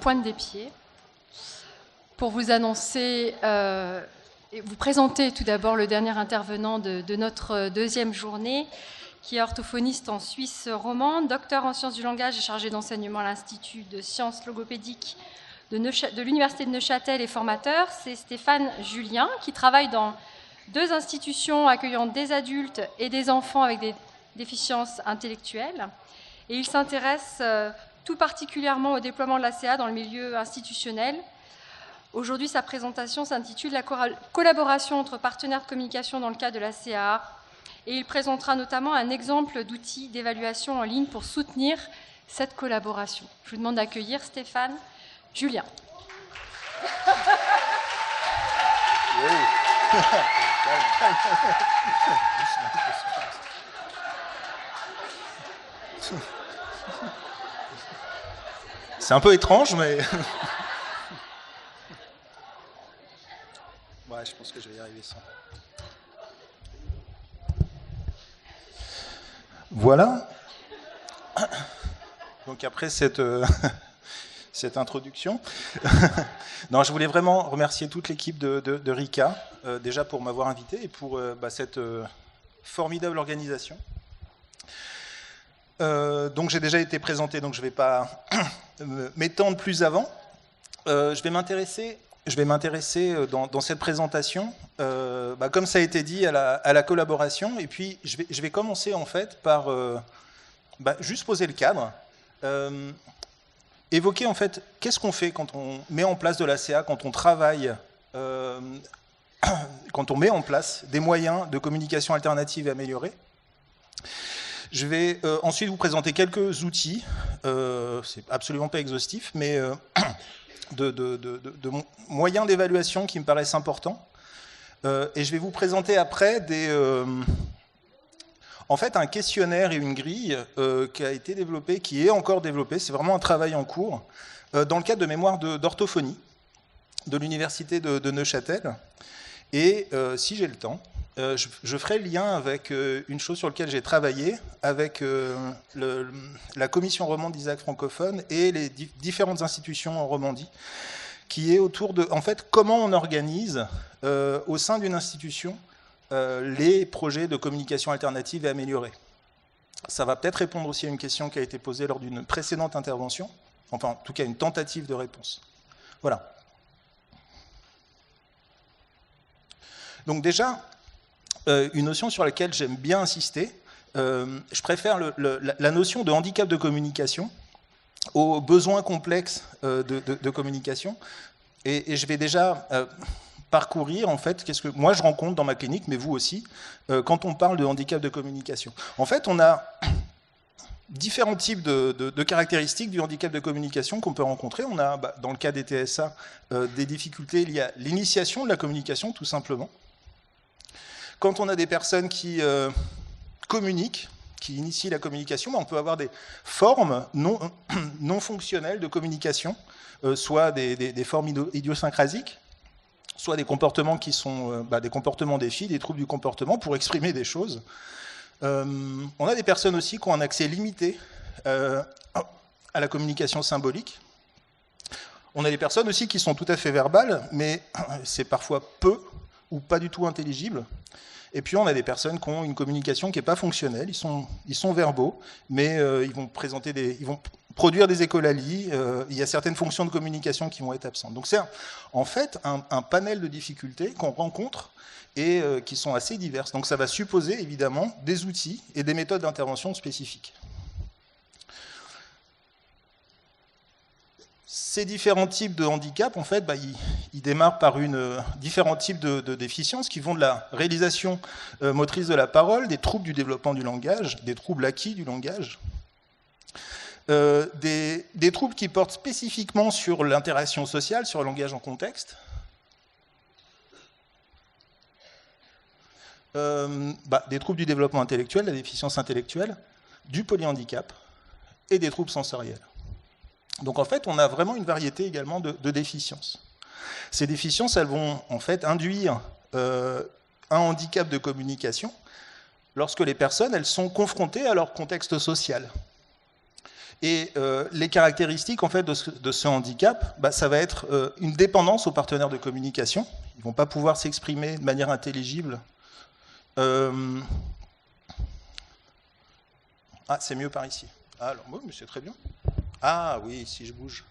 pointe des pieds pour vous annoncer et vous présenter tout d'abord le dernier intervenant de notre deuxième journée, qui est orthophoniste en Suisse romande, docteur en sciences du langage et chargé d'enseignement à l'Institut de sciences logopédiques de l'Université de Neuchâtel et formateur. C'est Stéphane Julien, qui travaille dans 2 institutions accueillant des adultes et des enfants avec des déficiences intellectuelles. Et il s'intéresse tout particulièrement au déploiement de l'ACA dans le milieu institutionnel. Aujourd'hui, sa présentation s'intitule « La collaboration entre partenaires de communication dans le cadre de l'ACA ». Et il présentera notamment un exemple d'outil d'évaluation en ligne pour soutenir cette collaboration. Je vous demande d'accueillir Stéphane Julien. C'est un peu étrange, mais... Ouais, je pense que je vais y arriver sans. Voilà. Donc après cette introduction, non, je voulais vraiment remercier toute l'équipe de RICA, déjà pour m'avoir invité et pour cette formidable organisation. Donc j'ai déjà été présenté, donc je ne vais pas m'étendre plus avant. Je vais m'intéresser dans cette présentation, comme ça a été dit, à la collaboration. Et puis je vais commencer en fait par juste poser le cadre, évoquer en fait qu'est-ce qu'on fait quand on met en place de l'ACA, quand on travaille, quand on met en place des moyens de communication alternative et améliorés. Je vais ensuite vous présenter quelques outils, c'est absolument pas exhaustif, mais de moyens d'évaluation qui me paraissent importants. Et je vais vous présenter après en fait un questionnaire et une grille qui a été développé, qui est encore développé, c'est vraiment un travail en cours, dans le cadre de mémoire d'orthophonie de l'université de Neuchâtel. Et si j'ai le temps, je ferai le lien avec une chose sur laquelle j'ai travaillé avec la commission romande d'Isaac francophone et les différentes institutions en Romandie, qui est autour de, en fait, comment on organise au sein d'une institution les projets de communication alternative et améliorée. Ça va peut-être répondre aussi à une question qui a été posée lors d'une précédente intervention, enfin en tout cas une tentative de réponse. Voilà. Donc déjà, une notion sur laquelle j'aime bien insister, je préfère la notion de handicap de communication aux besoins complexes de communication. Et je vais déjà parcourir, en fait, qu'est-ce que moi je rencontre dans ma clinique, mais vous aussi, quand on parle de handicap de communication. En fait, on a différents types de caractéristiques du handicap de communication qu'on peut rencontrer. On a, dans le cas des TSA, des difficultés liées à l'initiation de la communication, tout simplement. Quand on a des personnes qui communiquent, qui initient la communication, on peut avoir des formes non fonctionnelles de communication, soit des formes idiosyncrasiques, soit des comportements qui sont des comportements défis, des troubles du comportement pour exprimer des choses. On a des personnes aussi qui ont un accès limité à la communication symbolique. On a des personnes aussi qui sont tout à fait verbales, mais c'est parfois peu ou pas du tout intelligible. Et puis on a des personnes qui ont une communication qui n'est pas fonctionnelle, ils sont verbaux, mais ils vont produire des écholalies, il y a certaines fonctions de communication qui vont être absentes. Donc c'est en fait un panel de difficultés qu'on rencontre et qui sont assez diverses. Donc ça va supposer évidemment des outils et des méthodes d'intervention spécifiques. Ces différents types de handicap, en fait, ils démarrent par différents types de déficiences qui vont de la réalisation motrice de la parole, des troubles du développement du langage, des troubles acquis du langage, des troubles qui portent spécifiquement sur l'interaction sociale, sur le langage en contexte, des troubles du développement intellectuel, la déficience intellectuelle, du polyhandicap et des troubles sensoriels. Donc en fait, on a vraiment une variété également de déficiences. Ces déficiences, elles vont en fait induire un handicap de communication lorsque les personnes, elles sont confrontées à leur contexte social. Et les caractéristiques en fait, de ce handicap, ça va être une dépendance aux partenaires de communication. Ils ne vont pas pouvoir s'exprimer de manière intelligible. Ah, c'est mieux par ici. Ah, alors, bon, mais c'est très bien. Ah oui, si je bouge.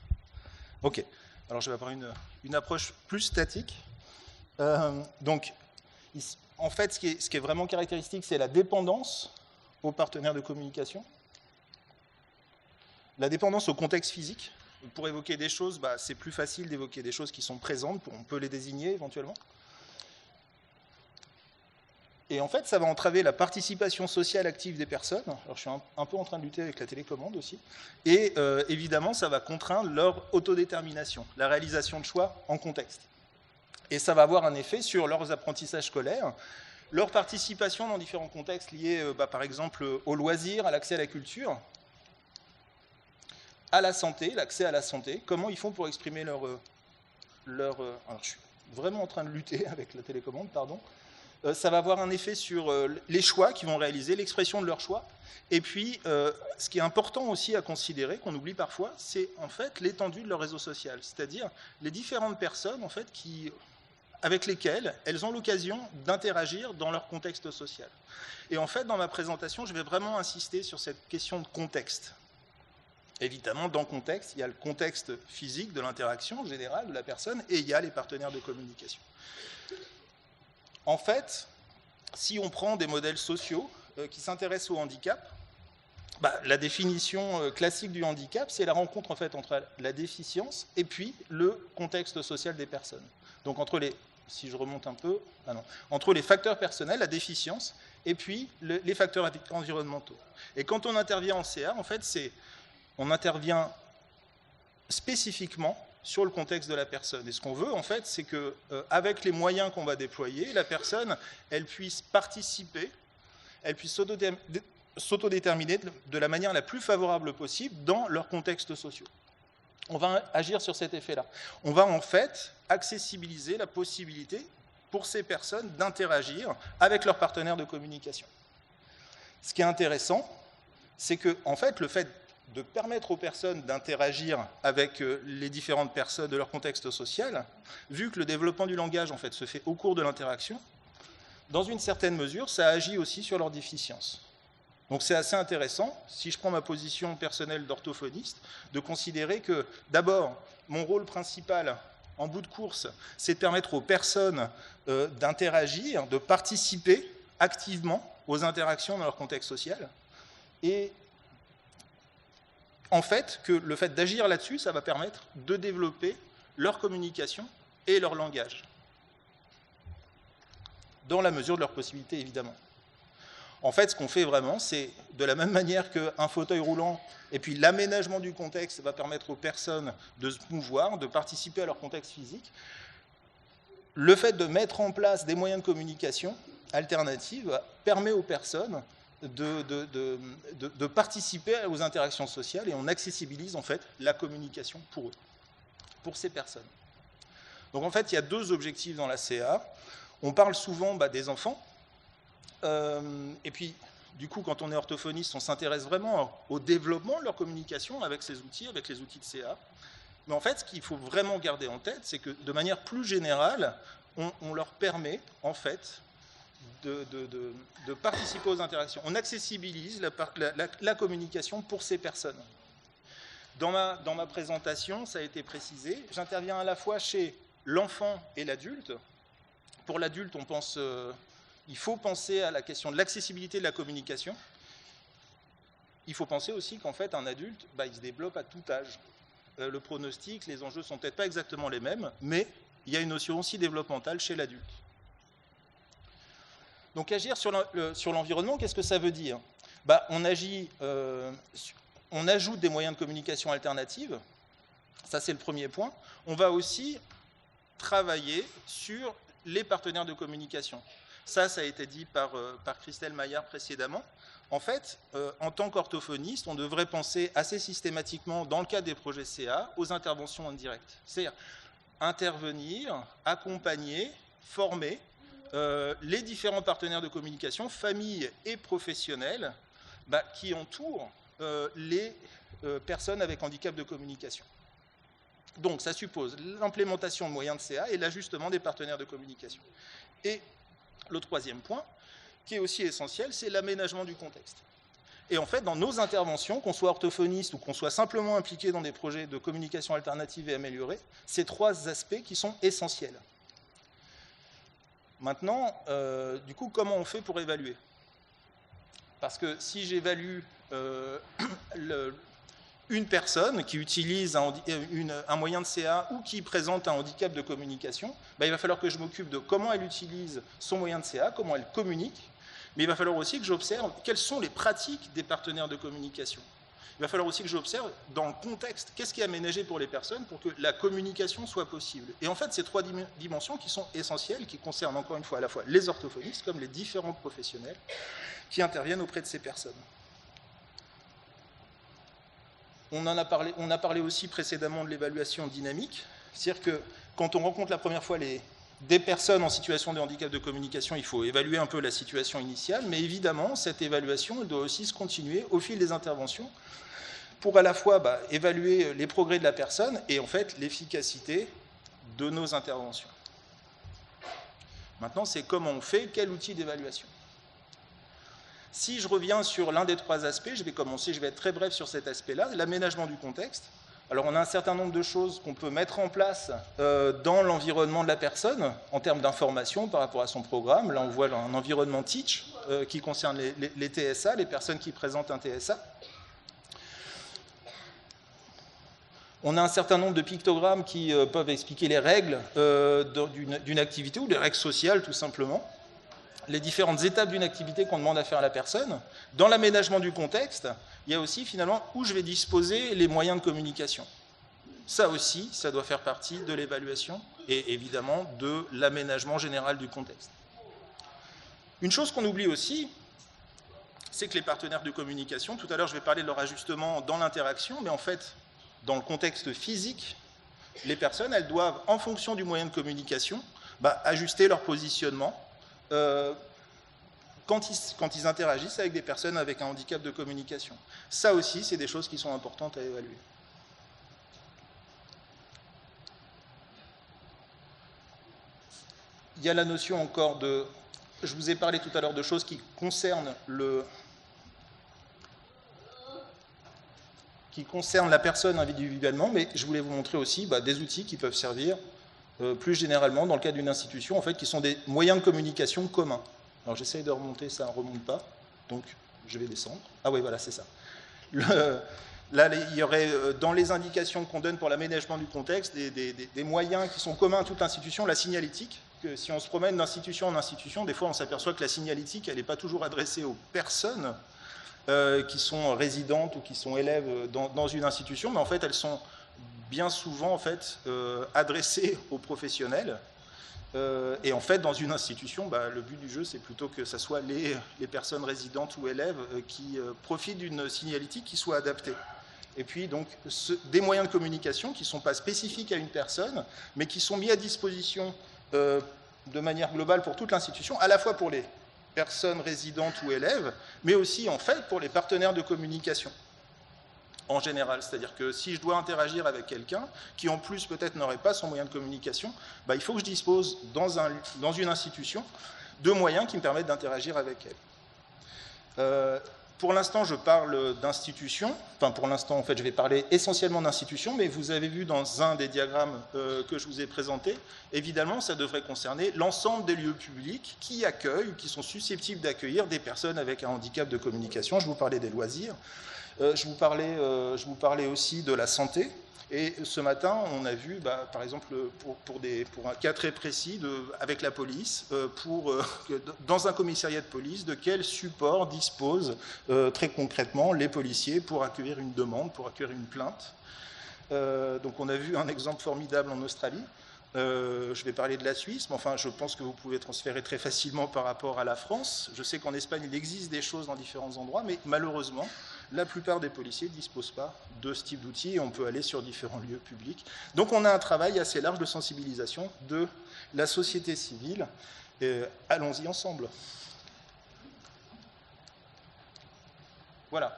Ok. Alors, je vais avoir une approche plus statique. Donc, en fait, ce qui est vraiment caractéristique, c'est la dépendance aux partenaires de communication. La dépendance au contexte physique. Pour évoquer des choses, c'est plus facile d'évoquer des choses qui sont présentes, on peut les désigner éventuellement. Et en fait, ça va entraver la participation sociale active des personnes. Alors, je suis un peu en train de lutter avec la télécommande aussi. Et évidemment, ça va contraindre leur autodétermination, la réalisation de choix en contexte. Et ça va avoir un effet sur leurs apprentissages scolaires, leur participation dans différents contextes liés, par exemple, au loisir, à l'accès à la culture, à la santé, l'accès à la santé, comment ils font pour exprimer leur... Alors, je suis vraiment en train de lutter avec la télécommande, pardon. Ça va avoir un effet sur les choix qu'ils vont réaliser, l'expression de leurs choix. Et puis, ce qui est important aussi à considérer, qu'on oublie parfois, c'est en fait l'étendue de leur réseau social, c'est-à-dire les différentes personnes en fait, avec lesquelles elles ont l'occasion d'interagir dans leur contexte social. Et en fait, dans ma présentation, je vais vraiment insister sur cette question de contexte. Évidemment, dans le contexte, il y a le contexte physique de l'interaction générale de la personne et il y a les partenaires de communication. En fait, si on prend des modèles sociaux qui s'intéressent au handicap, la définition classique du handicap, c'est la rencontre en fait, entre la déficience et puis le contexte social des personnes. Donc entre les, si je remonte un peu, entre les facteurs personnels, la déficience, et puis les facteurs environnementaux. Et quand on intervient en CA, en fait, on intervient spécifiquement sur le contexte de la personne. Et ce qu'on veut, en fait, c'est qu'avec les moyens qu'on va déployer, la personne, elle puisse participer, elle puisse s'autodéterminer de la manière la plus favorable possible dans leurs contextes sociaux. On va agir sur cet effet-là. On va, en fait, accessibiliser la possibilité pour ces personnes d'interagir avec leurs partenaires de communication. Ce qui est intéressant, c'est que, en fait, le fait de permettre aux personnes d'interagir avec les différentes personnes de leur contexte social, vu que le développement du langage en fait, se fait au cours de l'interaction, dans une certaine mesure, ça agit aussi sur leur déficience. Donc c'est assez intéressant, si je prends ma position personnelle d'orthophoniste, de considérer que, d'abord, mon rôle principal, en bout de course, c'est de permettre aux personnes d'interagir, de participer activement aux interactions dans leur contexte social, et en fait, que le fait d'agir là-dessus, ça va permettre de développer leur communication et leur langage. Dans la mesure de leurs possibilités, évidemment. En fait, ce qu'on fait vraiment, c'est de la même manière qu'un fauteuil roulant, et puis l'aménagement du contexte va permettre aux personnes de se mouvoir, de participer à leur contexte physique. Le fait de mettre en place des moyens de communication alternatifs permet aux personnes de participer aux interactions sociales et on accessibilise en fait la communication pour eux, pour ces personnes. Donc en fait, il y a deux objectifs dans la CA. On parle souvent des enfants, et puis du coup, quand on est orthophoniste, on s'intéresse vraiment au développement de leur communication avec ces outils, avec les outils de CA. Mais en fait, ce qu'il faut vraiment garder en tête, c'est que de manière plus générale, on leur permet en fait de participer aux interactions. On accessibilise la communication pour ces personnes. Dans ma présentation, ça a été précisé, j'interviens à la fois chez l'enfant et l'adulte. Pour l'adulte, il faut penser à la question de l'accessibilité de la communication. Il faut penser aussi qu'en fait, un adulte, il se développe à tout âge. Le pronostic, les enjeux ne sont peut-être pas exactement les mêmes, mais il y a une notion aussi développementale chez l'adulte. Donc agir sur l'environnement, qu'est-ce que ça veut dire ? On ajoute des moyens de communication alternatifs, ça c'est le premier point. On va aussi travailler sur les partenaires de communication. Ça a été dit par Christelle Maillard précédemment. En fait, en tant qu'orthophoniste, on devrait penser assez systématiquement, dans le cadre des projets CA, aux interventions en direct. C'est-à-dire intervenir, accompagner, former les différents partenaires de communication, familles et professionnels, qui entourent les personnes avec handicap de communication. Donc ça suppose l'implémentation de moyens de CA et l'ajustement des partenaires de communication. Et le troisième point, qui est aussi essentiel, c'est l'aménagement du contexte. Et en fait, dans nos interventions, qu'on soit orthophoniste ou qu'on soit simplement impliqué dans des projets de communication alternative et améliorée, ces trois aspects qui sont essentiels. Maintenant, du coup, comment on fait pour évaluer? Parce que si j'évalue une personne qui utilise un moyen de CA ou qui présente un handicap de communication, ben, il va falloir que je m'occupe de comment elle utilise son moyen de CA, comment elle communique, mais il va falloir aussi que j'observe quelles sont les pratiques des partenaires de communication. Il va falloir aussi que j'observe dans le contexte, qu'est-ce qui est aménagé pour les personnes pour que la communication soit possible. Et en fait, ces trois dimensions qui sont essentielles, qui concernent encore une fois à la fois les orthophonistes comme les différents professionnels qui interviennent auprès de ces personnes. On a parlé aussi précédemment de l'évaluation dynamique, c'est-à-dire que quand on rencontre la première fois des personnes en situation de handicap de communication, il faut évaluer un peu la situation initiale, mais évidemment, cette évaluation elle doit aussi se continuer au fil des interventions pour à la fois évaluer les progrès de la personne et en fait l'efficacité de nos interventions. Maintenant, c'est comment on fait, quel outil d'évaluation. Si je reviens sur l'un des trois aspects, je vais être très bref sur cet aspect-là, l'aménagement du contexte. Alors on a un certain nombre de choses qu'on peut mettre en place dans l'environnement de la personne, en termes d'information par rapport à son programme. Là on voit un environnement Teach qui concerne les TSA, les personnes qui présentent un TSA. On a un certain nombre de pictogrammes qui peuvent expliquer les règles d'une activité ou des règles sociales tout simplement. Les différentes étapes d'une activité qu'on demande à faire à la personne. Dans l'aménagement du contexte, il y a aussi finalement où je vais disposer les moyens de communication. Ça aussi, ça doit faire partie de l'évaluation et évidemment de l'aménagement général du contexte. Une chose qu'on oublie aussi, c'est que les partenaires de communication, tout à l'heure je vais parler de leur ajustement dans l'interaction, mais en fait, dans le contexte physique, les personnes, elles doivent, en fonction du moyen de communication, ajuster leur positionnement, quand ils interagissent avec des personnes avec un handicap de communication. Ça aussi, c'est des choses qui sont importantes à évaluer. Il y a la notion encore de... Je vous ai parlé tout à l'heure de choses qui concernent la personne individuellement, mais je voulais vous montrer aussi des outils qui peuvent servir plus généralement dans le cadre d'une institution, en fait, qui sont des moyens de communication communs. Alors j'essaye de remonter, ça ne remonte pas, donc je vais descendre. Ah oui, voilà, c'est ça. Là, il y aurait, dans les indications qu'on donne pour l'aménagement du contexte, des moyens qui sont communs à toute l'institution, la signalétique, que si on se promène d'institution en institution, des fois on s'aperçoit que la signalétique, elle n'est pas toujours adressée aux personnes qui sont résidentes ou qui sont élèves dans une institution, mais en fait elles sont bien souvent en fait, adressées aux professionnels. Et en fait, dans une institution, le but du jeu, c'est plutôt que ce soit les personnes résidentes ou élèves qui profitent d'une signalétique qui soit adaptée. Et puis, donc, des moyens de communication qui ne sont pas spécifiques à une personne, mais qui sont mis à disposition de manière globale pour toute l'institution, à la fois pour les personnes résidentes ou élèves, mais aussi, en fait, pour les partenaires de communication. En général, c'est-à-dire que si je dois interagir avec quelqu'un qui en plus peut-être n'aurait pas son moyen de communication, il faut que je dispose dans une institution de moyens qui me permettent d'interagir avec elle. Pour l'instant, je parle d'institutions, enfin pour l'instant en fait je vais parler essentiellement d'institutions, mais vous avez vu dans un des diagrammes que je vous ai présenté, évidemment ça devrait concerner l'ensemble des lieux publics qui accueillent, qui sont susceptibles d'accueillir des personnes avec un handicap de communication. Je vous parlais des loisirs. Je vous parlais aussi de la santé. Et ce matin, on a vu, par exemple, pour un cas très précis avec la police, dans un commissariat de police, de quel support disposent très concrètement les policiers pour accueillir une demande, pour accueillir une plainte. Donc on a vu un exemple formidable en Australie. Je vais parler de la Suisse, mais enfin, je pense que vous pouvez transférer très facilement par rapport à la France. Je sais qu'en Espagne, il existe des choses dans différents endroits, mais malheureusement, la plupart des policiers ne disposent pas de ce type d'outils et on peut aller sur différents lieux publics. Donc on a un travail assez large de sensibilisation de la société civile. Allons-y ensemble. Voilà.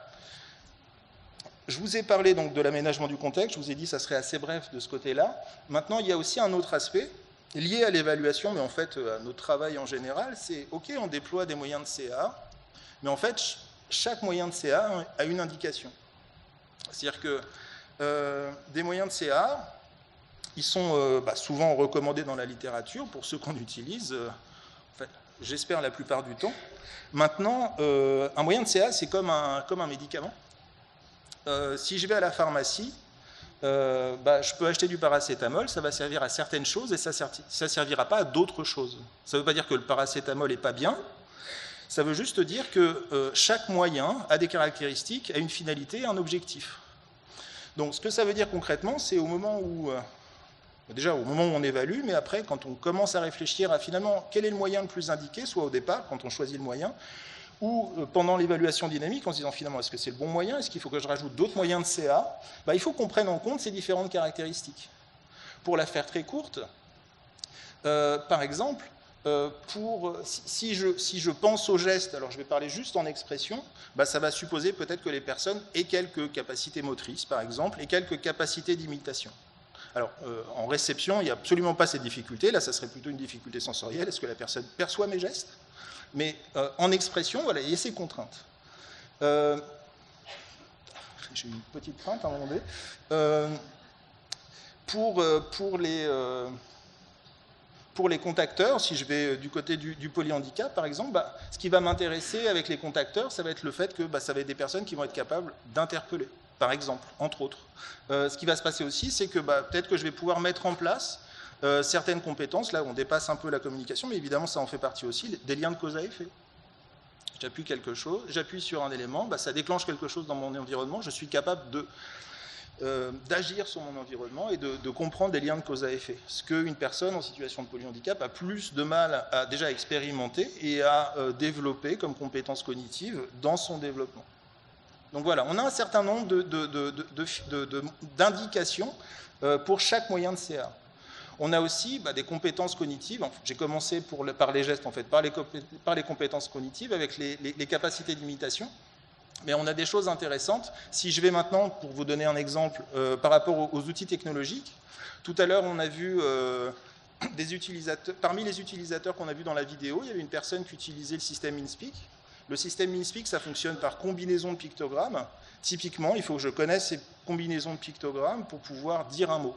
je vous ai parlé donc de l'aménagement du contexte, je vous ai dit que ça serait assez bref de ce côté-là. Maintenant, il y a aussi un autre aspect lié à l'évaluation, mais en fait à notre travail en général, c'est OK, on déploie des moyens de CA, mais en fait, chaque moyen de CA a une indication. C'est-à-dire que des moyens de CA, ils sont souvent recommandés dans la littérature pour ceux qu'on utilise, en fait, j'espère la plupart du temps. Maintenant, un moyen de CA, c'est comme un médicament. Si je vais à la pharmacie, je peux acheter du paracétamol, ça va servir à certaines choses et ça ne servira pas à d'autres choses. Ça ne veut pas dire que le paracétamol n'est pas bien, ça veut juste dire que chaque moyen a des caractéristiques, a une finalité, un objectif. Donc ce que ça veut dire concrètement, c'est au moment où on évalue, mais après quand on commence à réfléchir à finalement quel est le moyen le plus indiqué, soit au départ quand on choisit le moyen, ou pendant l'évaluation dynamique, en se disant finalement est-ce que c'est le bon moyen, est-ce qu'il faut que je rajoute d'autres moyens de CA, il faut qu'on prenne en compte ces différentes caractéristiques. Pour la faire très courte, par exemple, si je pense au geste, alors je vais parler juste en expression, ça va supposer peut-être que les personnes aient quelques capacités motrices, par exemple, et quelques capacités d'imitation. Alors, en réception, il n'y a absolument pas cette difficulté, là ça serait plutôt une difficulté sensorielle, est-ce que la personne perçoit mes gestes? Mais en expression, voilà, il y a ces contraintes. J'ai eu une petite crainte à un moment donné. Pour les contacteurs, si je vais du côté du polyhandicap, par exemple, ce qui va m'intéresser avec les contacteurs, ça va être le fait que ça va être des personnes qui vont être capables d'interpeller, par exemple, entre autres. Ce qui va se passer aussi, c'est que peut-être que je vais pouvoir mettre en place certaines compétences, là on dépasse un peu la communication, mais évidemment ça en fait partie aussi, des liens de cause à effet. J'appuie quelque chose, j'appuie sur un élément, ça déclenche quelque chose dans mon environnement, je suis capable d'agir sur mon environnement et de comprendre des liens de cause à effet. Ce qu'une personne en situation de polyhandicap a plus de mal à déjà expérimenter et à développer comme compétences cognitives dans son développement. Donc voilà, on a un certain nombre d'indications pour chaque moyen de CA. On a aussi des compétences cognitives. J'ai commencé par les gestes, en fait, par les compétences cognitives avec les capacités d'imitation. Mais on a des choses intéressantes. Si je vais maintenant, pour vous donner un exemple, par rapport aux outils technologiques, tout à l'heure, on a vu des utilisateurs. Parmi les utilisateurs qu'on a vus dans la vidéo, il y avait une personne qui utilisait le système InSpeak. Le système InSpeak, ça fonctionne par combinaison de pictogrammes. Typiquement, il faut que je connaisse ces combinaisons de pictogrammes pour pouvoir dire un mot.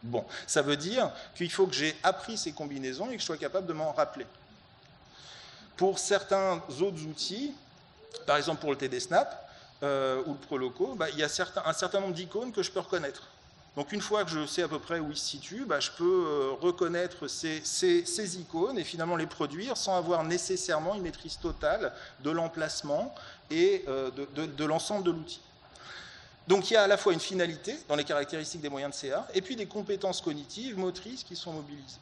Bon, ça veut dire qu'il faut que j'ai appris ces combinaisons et que je sois capable de m'en rappeler. Pour certains autres outils, par exemple pour le TD Snap ou le Proloco, il y a un certain nombre d'icônes que je peux reconnaître. Donc une fois que je sais à peu près où ils se situent, je peux reconnaître ces icônes et finalement les produire sans avoir nécessairement une maîtrise totale de l'emplacement et de l'ensemble de l'outil. Donc il y a à la fois une finalité dans les caractéristiques des moyens de CA et puis des compétences cognitives, motrices qui sont mobilisées.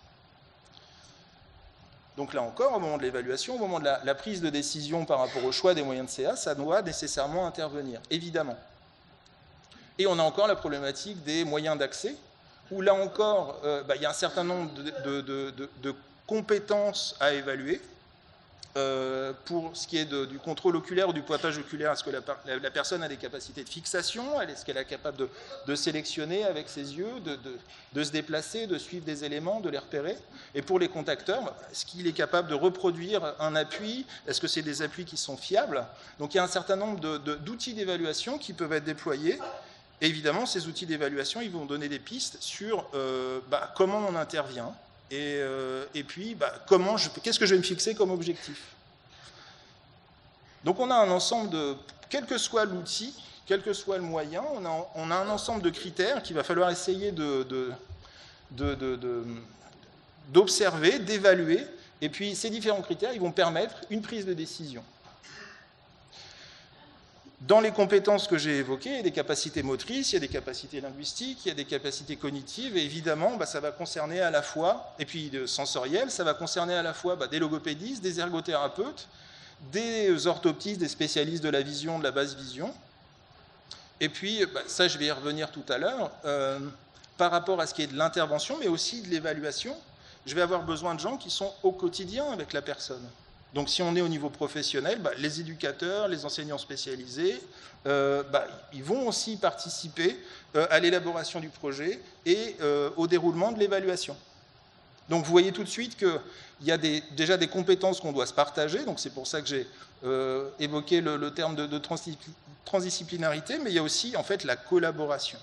Donc là encore, au moment de l'évaluation, au moment de la prise de décision par rapport au choix des moyens de CA, ça doit nécessairement intervenir, évidemment. Et on a encore la problématique des moyens d'accès, où là encore, il y a un certain nombre de compétences à évaluer. Pour ce qui est du contrôle oculaire ou du pointage oculaire, est-ce que la personne a des capacités de fixation? Est-ce qu'elle est capable de sélectionner avec ses yeux, de se déplacer, de suivre des éléments, de les repérer? Et pour les contacteurs, est-ce qu'il est capable de reproduire un appui? Est-ce que c'est des appuis qui sont fiables? Donc il y a un certain nombre d'outils d'évaluation qui peuvent être déployés. Et évidemment, ces outils d'évaluation, ils vont donner des pistes sur comment on intervient. Et puis, qu'est-ce que je vais me fixer comme objectif? Donc on a un ensemble de, quel que soit l'outil, quel que soit le moyen, on a un ensemble de critères qu'il va falloir essayer d'observer, d'évaluer, et puis ces différents critères, ils vont permettre une prise de décision. Dans les compétences que j'ai évoquées, il y a des capacités motrices, il y a des capacités linguistiques, il y a des capacités cognitives, et évidemment, ça va concerner à la fois, et puis sensorielles, ça va concerner à la fois des logopédistes, des ergothérapeutes, des orthoptistes, des spécialistes de la vision, de la basse vision. Et puis, ça je vais y revenir tout à l'heure, par rapport à ce qui est de l'intervention, mais aussi de l'évaluation, je vais avoir besoin de gens qui sont au quotidien avec la personne. Donc si on est au niveau professionnel, les éducateurs, les enseignants spécialisés, ils vont aussi participer à l'élaboration du projet et au déroulement de l'évaluation. Donc vous voyez tout de suite qu'il y a déjà des compétences qu'on doit se partager, donc c'est pour ça que j'ai évoqué le terme de transdisciplinarité, mais il y a aussi en fait la collaboration.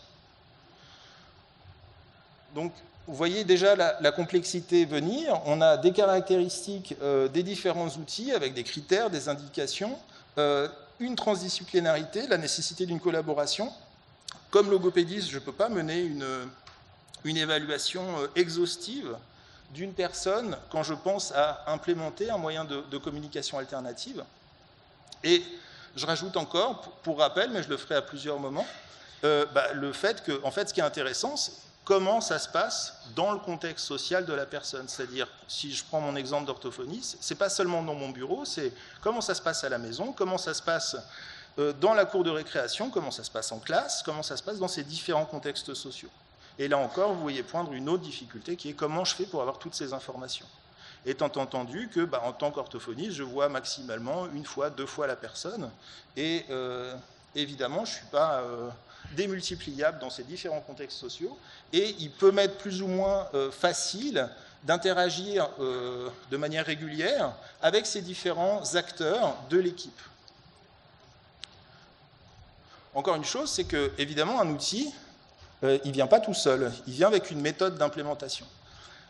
Donc vous voyez déjà la complexité venir, on a des caractéristiques des différents outils avec des critères, des indications, une transdisciplinarité, la nécessité d'une collaboration. Comme logopédiste, je ne peux pas mener une évaluation exhaustive d'une personne quand je pense à implémenter un moyen de communication alternative. Et je rajoute encore, pour rappel, mais je le ferai à plusieurs moments, le fait que, en fait, ce qui est intéressant, c'est comment ça se passe dans le contexte social de la personne. C'est-à-dire, si je prends mon exemple d'orthophoniste, ce n'est pas seulement dans mon bureau, c'est comment ça se passe à la maison, comment ça se passe dans la cour de récréation, comment ça se passe en classe, comment ça se passe dans ces différents contextes sociaux. Et là encore, vous voyez poindre une autre difficulté qui est comment je fais pour avoir toutes ces informations. Étant entendu que, en tant qu'orthophoniste, je vois maximalement 1 fois, 2 fois la personne, et évidemment, je ne suis pas démultipliable dans ces différents contextes sociaux, et il peut m'être plus ou moins facile d'interagir de manière régulière avec ces différents acteurs de l'équipe. Encore une chose, c'est que, évidemment, un outil, il ne vient pas tout seul, il vient avec une méthode d'implémentation.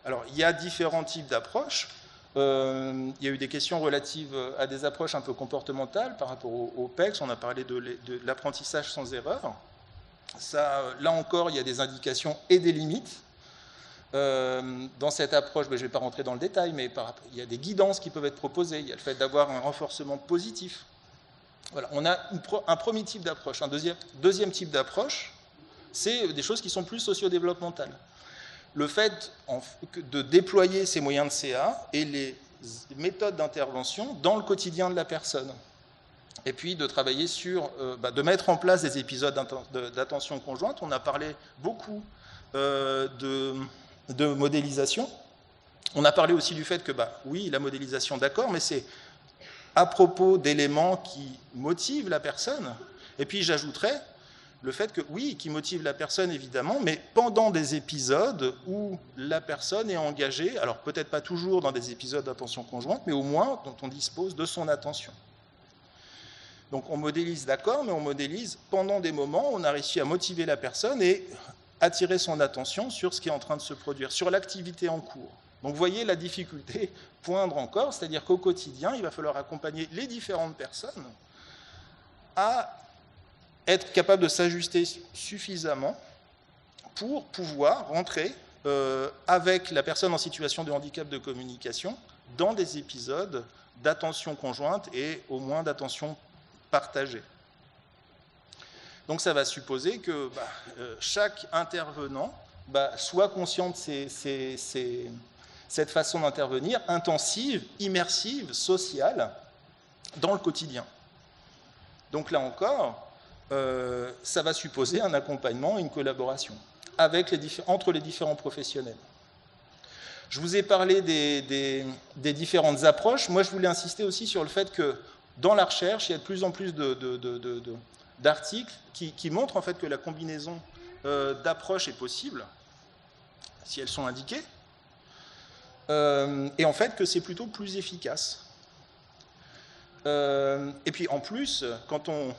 Alors, il y a différents types d'approches. Il y a eu des questions relatives à des approches un peu comportementales par rapport au PECS. On a parlé de l'apprentissage sans erreur. Ça, là encore, il y a des indications et des limites. Dans cette approche, je ne vais pas rentrer dans le détail, mais il y a des guidances qui peuvent être proposées. Il y a le fait d'avoir un renforcement positif. Voilà, on a un premier type d'approche. Un deuxième type d'approche, c'est des choses qui sont plus socio-développementales. Le fait de déployer ces moyens de CA et les méthodes d'intervention dans le quotidien de la personne. Et puis de travailler sur, de mettre en place des épisodes d'attention conjointe. On a parlé beaucoup de modélisation. On a parlé aussi du fait que, oui, la modélisation, d'accord, mais c'est à propos d'éléments qui motivent la personne. Et puis j'ajouterais le fait que, oui, qui motive la personne, évidemment, mais pendant des épisodes où la personne est engagée, alors peut-être pas toujours dans des épisodes d'attention conjointe, mais au moins dont on dispose de son attention. Donc on modélise, d'accord, mais on modélise pendant des moments où on a réussi à motiver la personne et attirer son attention sur ce qui est en train de se produire, sur l'activité en cours. Donc vous voyez la difficulté poindre encore, c'est-à-dire qu'au quotidien, il va falloir accompagner les différentes personnes à être capable de s'ajuster suffisamment pour pouvoir rentrer avec la personne en situation de handicap de communication dans des épisodes d'attention conjointe et au moins d'attention partagée. Donc ça va supposer que chaque intervenant soit conscient de cette façon d'intervenir intensive, immersive, sociale, dans le quotidien. Donc là encore, ça va supposer un accompagnement et une collaboration entre les différents professionnels. Je vous ai parlé des différentes approches. Moi, je voulais insister aussi sur le fait que dans la recherche, il y a de plus en plus d'articles qui montrent en fait que la combinaison d'approches est possible, si elles sont indiquées, et en fait que c'est plutôt plus efficace. Et puis en plus, quand on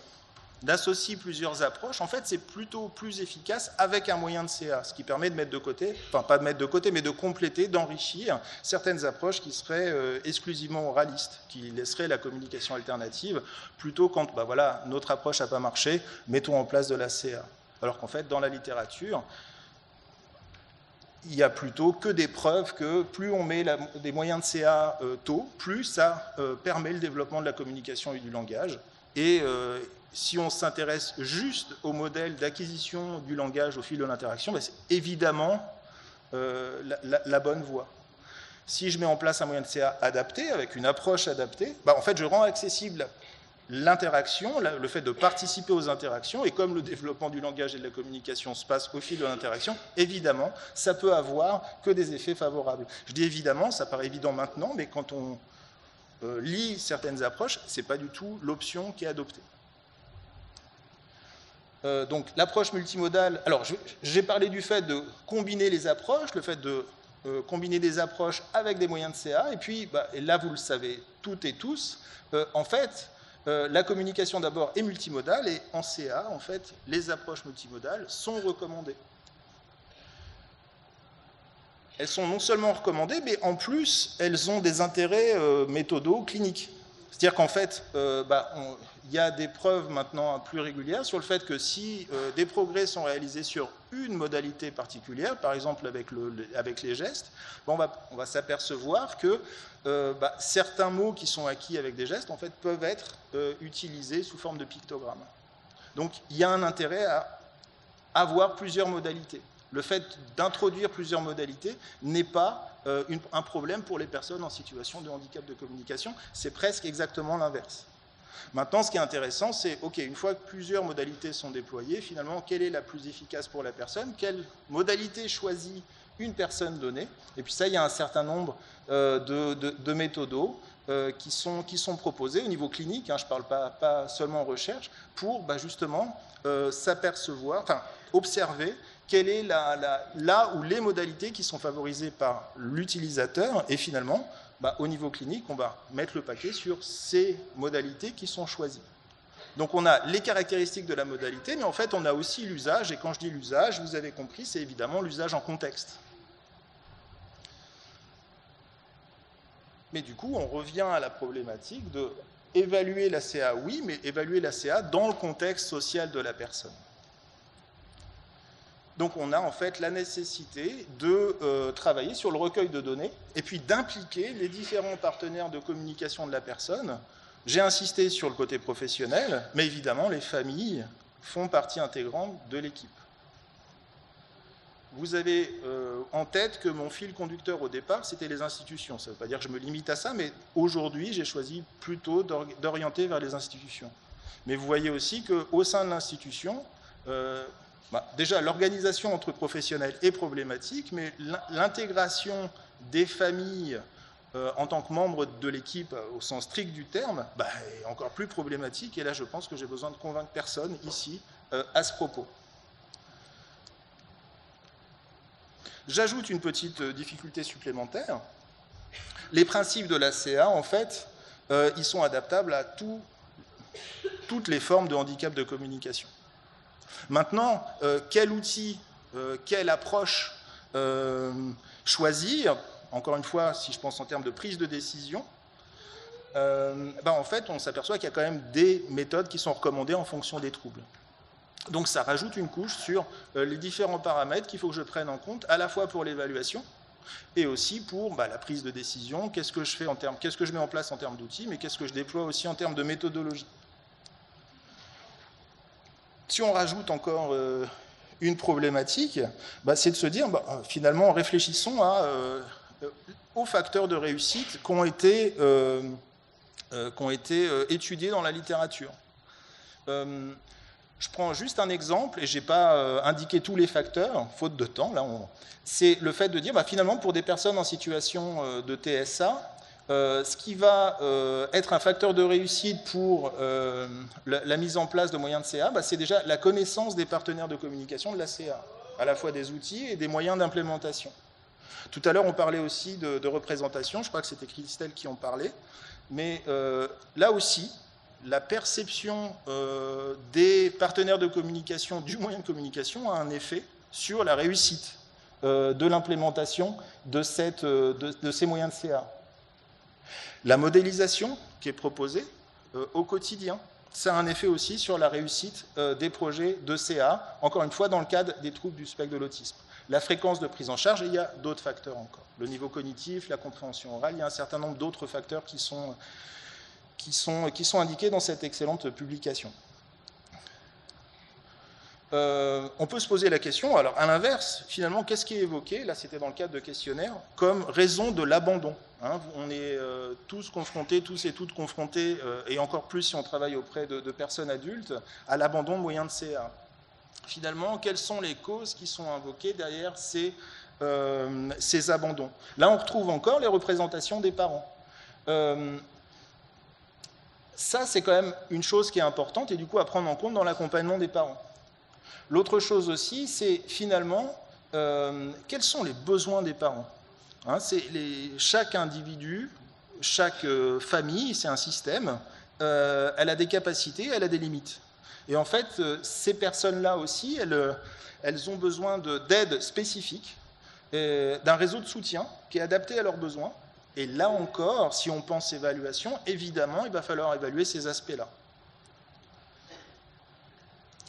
associe plusieurs approches, en fait c'est plutôt plus efficace avec un moyen de CA, ce qui permet de mettre de côté, enfin pas de mettre de côté, mais de compléter, d'enrichir certaines approches qui seraient exclusivement oralistes, qui laisseraient la communication alternative, plutôt quand voilà, notre approche n'a pas marché, mettons en place de la CA. Alors qu'en fait, dans la littérature, il n'y a plutôt que des preuves que plus on met des moyens de CA tôt, plus ça permet le développement de la communication et du langage. Et si on s'intéresse juste au modèle d'acquisition du langage au fil de l'interaction, c'est évidemment la bonne voie. Si je mets en place un moyen de CA adapté, avec une approche adaptée, en fait, je rends accessible l'interaction, le fait de participer aux interactions, et comme le développement du langage et de la communication se passe au fil de l'interaction, évidemment, ça peut avoir que des effets favorables. Je dis évidemment, ça paraît évident maintenant, mais quand lie certaines approches, ce n'est pas du tout l'option qui est adoptée. Donc l'approche multimodale, alors j'ai parlé du fait de combiner les approches, le fait de combiner des approches avec des moyens de CA, et puis et là vous le savez toutes et tous, en fait la communication d'abord est multimodale, et en CA en fait les approches multimodales sont recommandées. Elles sont non seulement recommandées, mais en plus elles ont des intérêts méthodaux cliniques. C'est-à-dire qu'en fait, il y a des preuves maintenant plus régulières sur le fait que si des progrès sont réalisés sur une modalité particulière, par exemple avec les gestes, on va s'apercevoir que certains mots qui sont acquis avec des gestes en fait, peuvent être utilisés sous forme de pictogrammes. Donc il y a un intérêt à avoir plusieurs modalités. Le fait d'introduire plusieurs modalités n'est pas un problème pour les personnes en situation de handicap de communication, c'est presque exactement l'inverse. Maintenant, ce qui est intéressant, c'est, OK, une fois que plusieurs modalités sont déployées, finalement, quelle est la plus efficace pour la personne? Quelle modalité choisit une personne donnée? Et puis ça, il y a un certain nombre de méthodos qui sont proposés au niveau clinique, hein, je ne parle pas seulement en recherche, pour justement s'apercevoir, enfin, observer quelle est là où les modalités qui sont favorisées par l'utilisateur, et finalement, au niveau clinique, on va mettre le paquet sur ces modalités qui sont choisies. Donc on a les caractéristiques de la modalité, mais en fait on a aussi l'usage, et quand je dis l'usage, vous avez compris, c'est évidemment l'usage en contexte. Mais du coup, on revient à la problématique de évaluer la CA, oui, mais évaluer la CA dans le contexte social de la personne. Donc on a en fait la nécessité de travailler sur le recueil de données et puis d'impliquer les différents partenaires de communication de la personne. J'ai insisté sur le côté professionnel, mais évidemment les familles font partie intégrante de l'équipe. Vous avez en tête que mon fil conducteur au départ, c'était les institutions. Ça ne veut pas dire que je me limite à ça, mais aujourd'hui, j'ai choisi plutôt d'orienter vers les institutions. Mais vous voyez aussi qu'au sein de l'institution, déjà, l'organisation entre professionnels est problématique, mais l'intégration des familles en tant que membres de l'équipe au sens strict du terme est encore plus problématique. Et là, je pense que j'ai besoin de convaincre personne ici à ce propos. J'ajoute une petite difficulté supplémentaire. Les principes de la CA, en fait, ils sont adaptables à toutes les formes de handicap de communication. Maintenant, quel outil, quelle approche choisir? Encore une fois, si je pense en termes de prise de décision, en fait, on s'aperçoit qu'il y a quand même des méthodes qui sont recommandées en fonction des troubles. Donc ça rajoute une couche sur les différents paramètres qu'il faut que je prenne en compte, à la fois pour l'évaluation et aussi pour la prise de décision. Qu'est-ce que je fais qu'est-ce que je mets en place en termes d'outils, mais qu'est-ce que je déploie aussi en termes de méthodologie. Si on rajoute encore une problématique, c'est de se dire, finalement, réfléchissons aux facteurs de réussite qui ont été étudiés dans la littérature. Je prends juste un exemple, et je n'ai pas indiqué tous les facteurs, faute de temps. C'est le fait de dire, finalement, pour des personnes en situation de TSA, ce qui va être un facteur de réussite pour la mise en place de moyens de CA, c'est déjà la connaissance des partenaires de communication de la CA, à la fois des outils et des moyens d'implémentation. Tout à l'heure, on parlait aussi de représentation, je crois que c'était Christelle qui en parlait, mais là aussi, la perception des partenaires de communication, du moyen de communication, a un effet sur la réussite de l'implémentation de ces moyens de CA. La modélisation qui est proposée au quotidien, ça a un effet aussi sur la réussite des projets de CA, encore une fois dans le cadre des troubles du spectre de l'autisme. La fréquence de prise en charge, et il y a d'autres facteurs encore. Le niveau cognitif, la compréhension orale, il y a un certain nombre d'autres facteurs qui sont indiqués dans cette excellente publication. On peut se poser la question, alors à l'inverse, finalement, qu'est-ce qui est évoqué, là c'était dans le cadre de questionnaires, comme raison de l'abandon. On est tous confrontés, tous et toutes confrontés, et encore plus si on travaille auprès de personnes adultes, à l'abandon de moyens de CA. Finalement, quelles sont les causes qui sont invoquées derrière ces abandons? Là, on retrouve encore les représentations des parents. Ça, c'est quand même une chose qui est importante et du coup à prendre en compte dans l'accompagnement des parents. L'autre chose aussi, c'est finalement quels sont les besoins des parents. Hein, chaque individu, chaque famille, c'est un système, elle a des capacités, elle a des limites. Et en fait, ces personnes-là aussi, elles ont besoin d'aide spécifique, d'un réseau de soutien qui est adapté à leurs besoins. Et là encore, si on pense évaluation, évidemment, il va falloir évaluer ces aspects-là.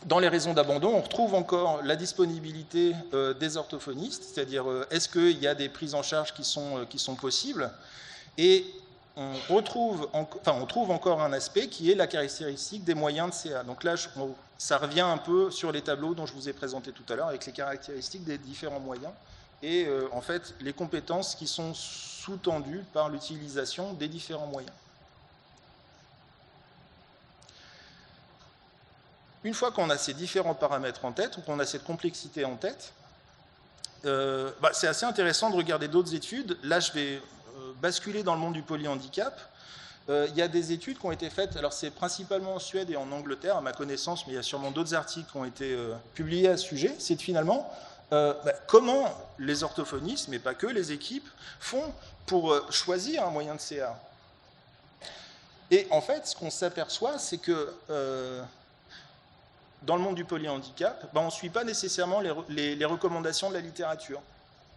Dans les raisons d'abandon, on retrouve encore la disponibilité des orthophonistes, c'est-à-dire est-ce qu'il y a des prises en charge qui sont possibles, et on trouve encore un aspect qui est la caractéristique des moyens de CA. Donc là, ça revient un peu sur les tableaux dont je vous ai présenté tout à l'heure, avec les caractéristiques des différents moyens, et en fait, les compétences qui sont sous-tendues par l'utilisation des différents moyens. Une fois qu'on a ces différents paramètres en tête, ou qu'on a cette complexité en tête, c'est assez intéressant de regarder d'autres études. Là, je vais basculer dans le monde du polyhandicap. Il y a des études qui ont été faites, alors c'est principalement en Suède et en Angleterre, à ma connaissance, mais il y a sûrement d'autres articles qui ont été publiés à ce sujet. C'est finalement comment les orthophonistes, mais pas que, les équipes, font pour choisir un moyen de CA. Et en fait, ce qu'on s'aperçoit, c'est que dans le monde du polyhandicap, on ne suit pas nécessairement les recommandations de la littérature.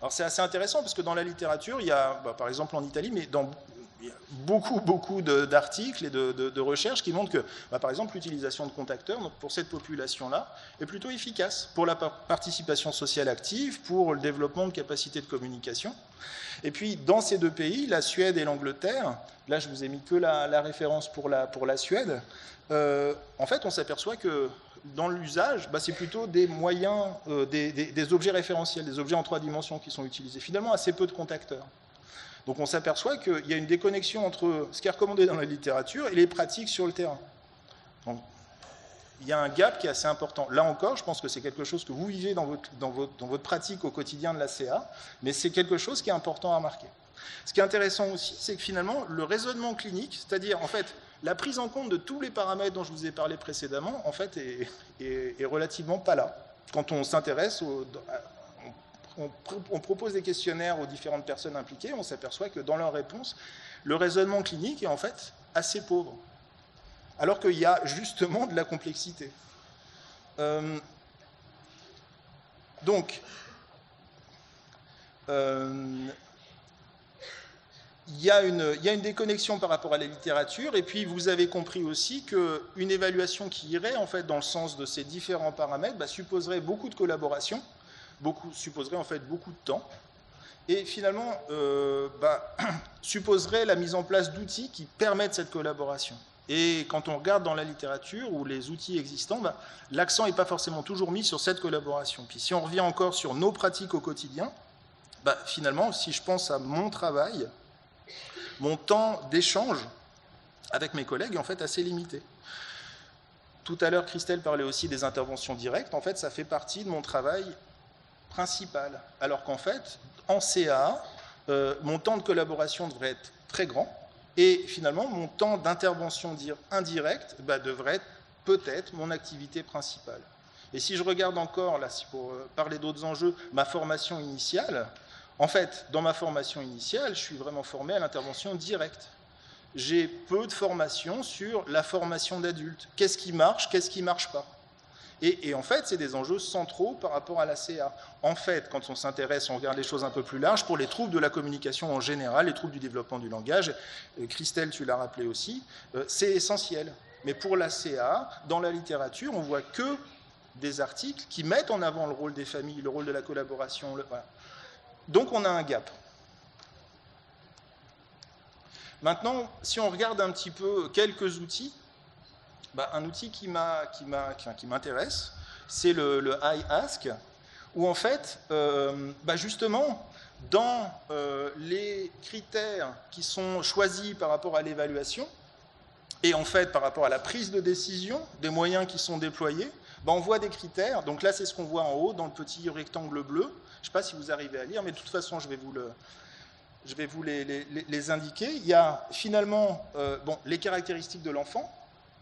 Alors c'est assez intéressant parce que dans la littérature, il y a, par exemple en Italie, mais il y a beaucoup d'articles et de recherches qui montrent que, par exemple, l'utilisation de contacteurs pour cette population-là est plutôt efficace pour la participation sociale active, pour le développement de capacités de communication. Et puis, dans ces deux pays, la Suède et l'Angleterre, là je vous ai mis que la référence pour la Suède, en fait on s'aperçoit que dans l'usage, c'est plutôt des moyens, des objets référentiels, des objets en 3 dimensions qui sont utilisés. Finalement, assez peu de contacteurs. Donc on s'aperçoit qu'il y a une déconnexion entre ce qui est recommandé dans la littérature et les pratiques sur le terrain. Donc, il y a un gap qui est assez important. Là encore, je pense que c'est quelque chose que vous vivez dans votre pratique au quotidien de la CA, mais c'est quelque chose qui est important à remarquer. Ce qui est intéressant aussi, c'est que finalement, le raisonnement clinique, c'est-à-dire en fait la prise en compte de tous les paramètres dont je vous ai parlé précédemment, en fait, est relativement pas là. Quand on s'intéresse, on propose des questionnaires aux différentes personnes impliquées, on s'aperçoit que dans leurs réponses, le raisonnement clinique est en fait assez pauvre. Alors qu'il y a justement de la complexité. Il y a une déconnexion par rapport à la littérature, et puis vous avez compris aussi qu'une évaluation qui irait en fait dans le sens de ces différents paramètres supposerait beaucoup de collaboration, supposerait en fait beaucoup de temps, et finalement supposerait la mise en place d'outils qui permettent cette collaboration. Et quand on regarde dans la littérature ou les outils existants, l'accent n'est pas forcément toujours mis sur cette collaboration. Puis si on revient encore sur nos pratiques au quotidien, finalement, si je pense à mon travail, mon temps d'échange avec mes collègues est en fait assez limité. Tout à l'heure, Christelle parlait aussi des interventions directes. En fait, ça fait partie de mon travail principal. Alors qu'en fait, en CA, mon temps de collaboration devrait être très grand. Et finalement, mon temps d'intervention indirecte devrait être peut-être mon activité principale. Et si je regarde encore, là, pour parler d'autres enjeux, ma formation initiale, en fait, dans ma formation initiale, je suis vraiment formé à l'intervention directe. J'ai peu de formation sur la formation d'adultes. Qu'est-ce qui marche ne marche pas. Et en fait, c'est des enjeux centraux par rapport à la CA. En fait, quand on s'intéresse, on regarde les choses un peu plus larges, pour les troubles de la communication en général, les troubles du développement du langage, Christelle, tu l'as rappelé aussi, c'est essentiel. Mais pour la CA, dans la littérature, on ne voit que des articles qui mettent en avant le rôle des familles, le rôle de la collaboration. Voilà. Donc on a un gap. Maintenant, si on regarde un petit peu quelques outils, un outil qui m'intéresse, c'est le iAsk, où en fait, justement, dans les critères qui sont choisis par rapport à l'évaluation, et en fait par rapport à la prise de décision, des moyens qui sont déployés, on voit des critères. Donc là, c'est ce qu'on voit en haut, dans le petit rectangle bleu. Je ne sais pas si vous arrivez à lire, mais de toute façon, je vais je vais vous les indiquer. Il y a finalement bon, les caractéristiques de l'enfant,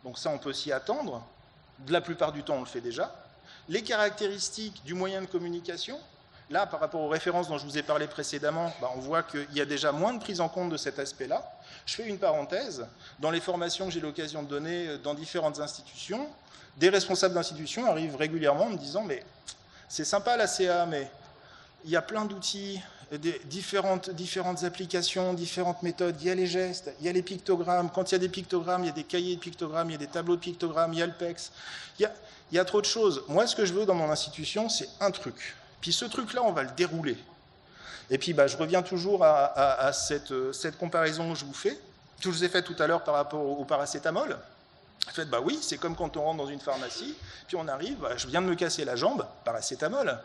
donc ça on peut s'y attendre, de la plupart du temps on le fait déjà. Les caractéristiques du moyen de communication, là par rapport aux références dont je vous ai parlé précédemment, on voit qu'il y a déjà moins de prise en compte de cet aspect-là. Je fais une parenthèse, dans les formations que j'ai l'occasion de donner dans différentes institutions, des responsables d'institutions arrivent régulièrement en me disant « mais c'est sympa la CA, mais il y a plein d'outils, différentes applications, différentes méthodes, il y a les gestes, il y a les pictogrammes, quand il y a des pictogrammes, il y a des cahiers de pictogrammes, il y a des tableaux de pictogrammes, il y a le PEX, il y a trop de choses. Moi, ce que je veux dans mon institution, c'est un truc. Puis ce truc-là, on va le dérouler. Et puis, je reviens toujours à cette comparaison que je vous ai faite tout à l'heure par rapport au paracétamol. En fait, oui, c'est comme quand on rentre dans une pharmacie, puis on arrive, je viens de me casser la jambe, paracétamol.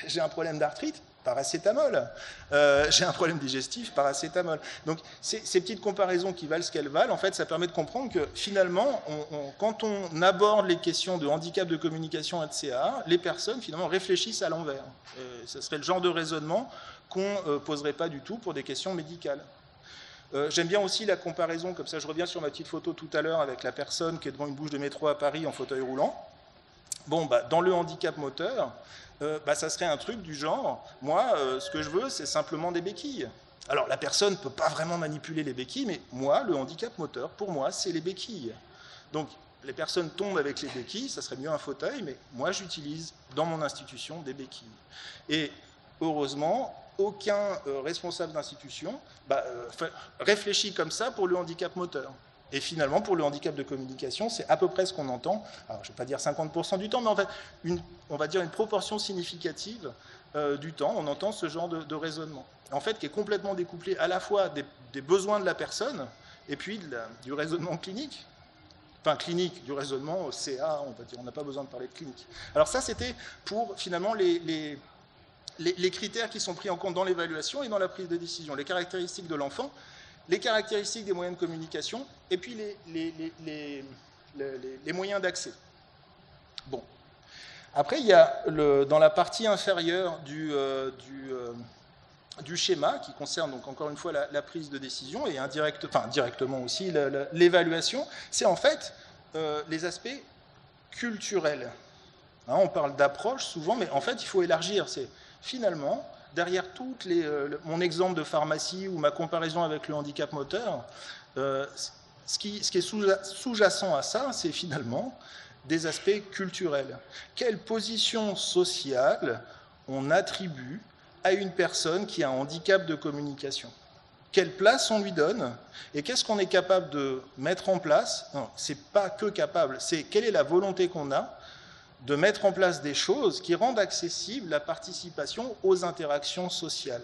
J'ai un problème d'arthrite, paracétamol. J'ai un problème digestif, paracétamol. Donc, ces petites comparaisons qui valent ce qu'elles valent, en fait, ça permet de comprendre que finalement, quand on aborde les questions de handicap de communication et de CAA, les personnes, finalement, réfléchissent à l'envers. Ce serait le genre de raisonnement qu'on ne poserait pas du tout pour des questions médicales. J'aime bien aussi la comparaison, comme ça je reviens sur ma petite photo tout à l'heure avec la personne qui est devant une bouche de métro à Paris en fauteuil roulant. Bon, dans le handicap moteur, ça serait un truc du genre, moi, ce que je veux, c'est simplement des béquilles. Alors, la personne ne peut pas vraiment manipuler les béquilles, mais moi, le handicap moteur, pour moi, c'est les béquilles. Donc, les personnes tombent avec les béquilles, ça serait mieux un fauteuil, mais moi, j'utilise dans mon institution des béquilles. Et heureusement, aucun responsable d'institution réfléchit comme ça pour le handicap moteur. Et finalement, pour le handicap de communication, c'est à peu près ce qu'on entend, alors je ne vais pas dire 50% du temps, mais en fait, on va dire une proportion significative du temps, on entend ce genre de raisonnement. En fait, qui est complètement découplé à la fois des besoins de la personne et puis du raisonnement clinique. Enfin, clinique, du raisonnement CA, on va dire, on n'a pas besoin de parler de clinique. Alors ça, c'était pour, finalement, les critères qui sont pris en compte dans l'évaluation et dans la prise de décision, les caractéristiques de l'enfant, les caractéristiques des moyens de communication, et puis les moyens d'accès. Bon. Après, il y a dans la partie inférieure du schéma, qui concerne donc encore une fois la prise de décision, et directement aussi l'évaluation, c'est en fait les aspects culturels. Hein, on parle d'approche souvent, mais en fait, il faut élargir. C'est finalement, derrière mon exemple de pharmacie ou ma comparaison avec le handicap moteur, ce qui est sous-jacent à ça, c'est finalement des aspects culturels. Quelle position sociale on attribue à une personne qui a un handicap de communication? Quelle place on lui donne? Et qu'est-ce qu'on est capable de mettre en place? Non, c'est pas que capable, c'est quelle est la volonté qu'on a de mettre en place des choses qui rendent accessible la participation aux interactions sociales.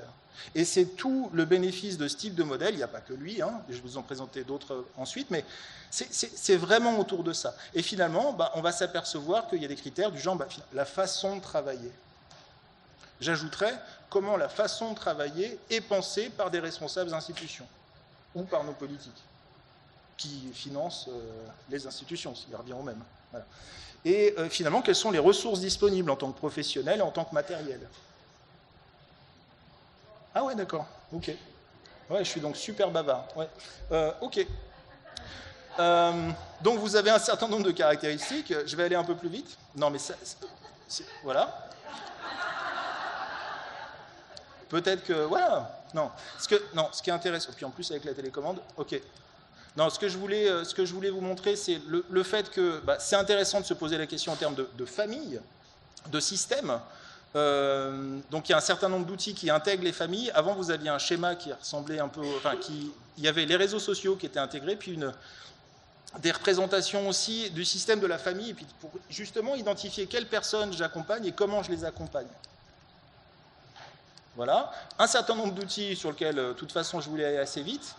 Et c'est tout le bénéfice de ce type de modèle, il n'y a pas que lui, hein, je vais vous en présenter d'autres ensuite, mais c'est vraiment autour de ça. Et finalement, on va s'apercevoir qu'il y a des critères du genre la façon de travailler. J'ajouterais comment la façon de travailler est pensée par des responsables d'institutions ou par nos politiques qui financent les institutions, s'il revient au même. Voilà. Et finalement, quelles sont les ressources disponibles en tant que professionnel et en tant que matériel? Ah ouais, d'accord, ok. Ouais, je suis donc super bavard. Ouais. Ok. Donc vous avez un certain nombre de caractéristiques. Je vais aller un peu plus vite. Non, mais ça, voilà. Peut-être que, voilà. Non, ce qui est intéressant, puis en plus avec la télécommande, ok. Non, ce que je voulais vous montrer, c'est le fait que c'est intéressant de se poser la question en termes de famille, de système. Donc il y a un certain nombre d'outils qui intègrent les familles. Avant, vous aviez un schéma qui ressemblait un peu... il y avait les réseaux sociaux qui étaient intégrés, puis des représentations aussi du système de la famille, et puis pour justement identifier quelles personnes j'accompagne et comment je les accompagne. Voilà. Un certain nombre d'outils sur lesquels, de toute façon, je voulais aller assez vite.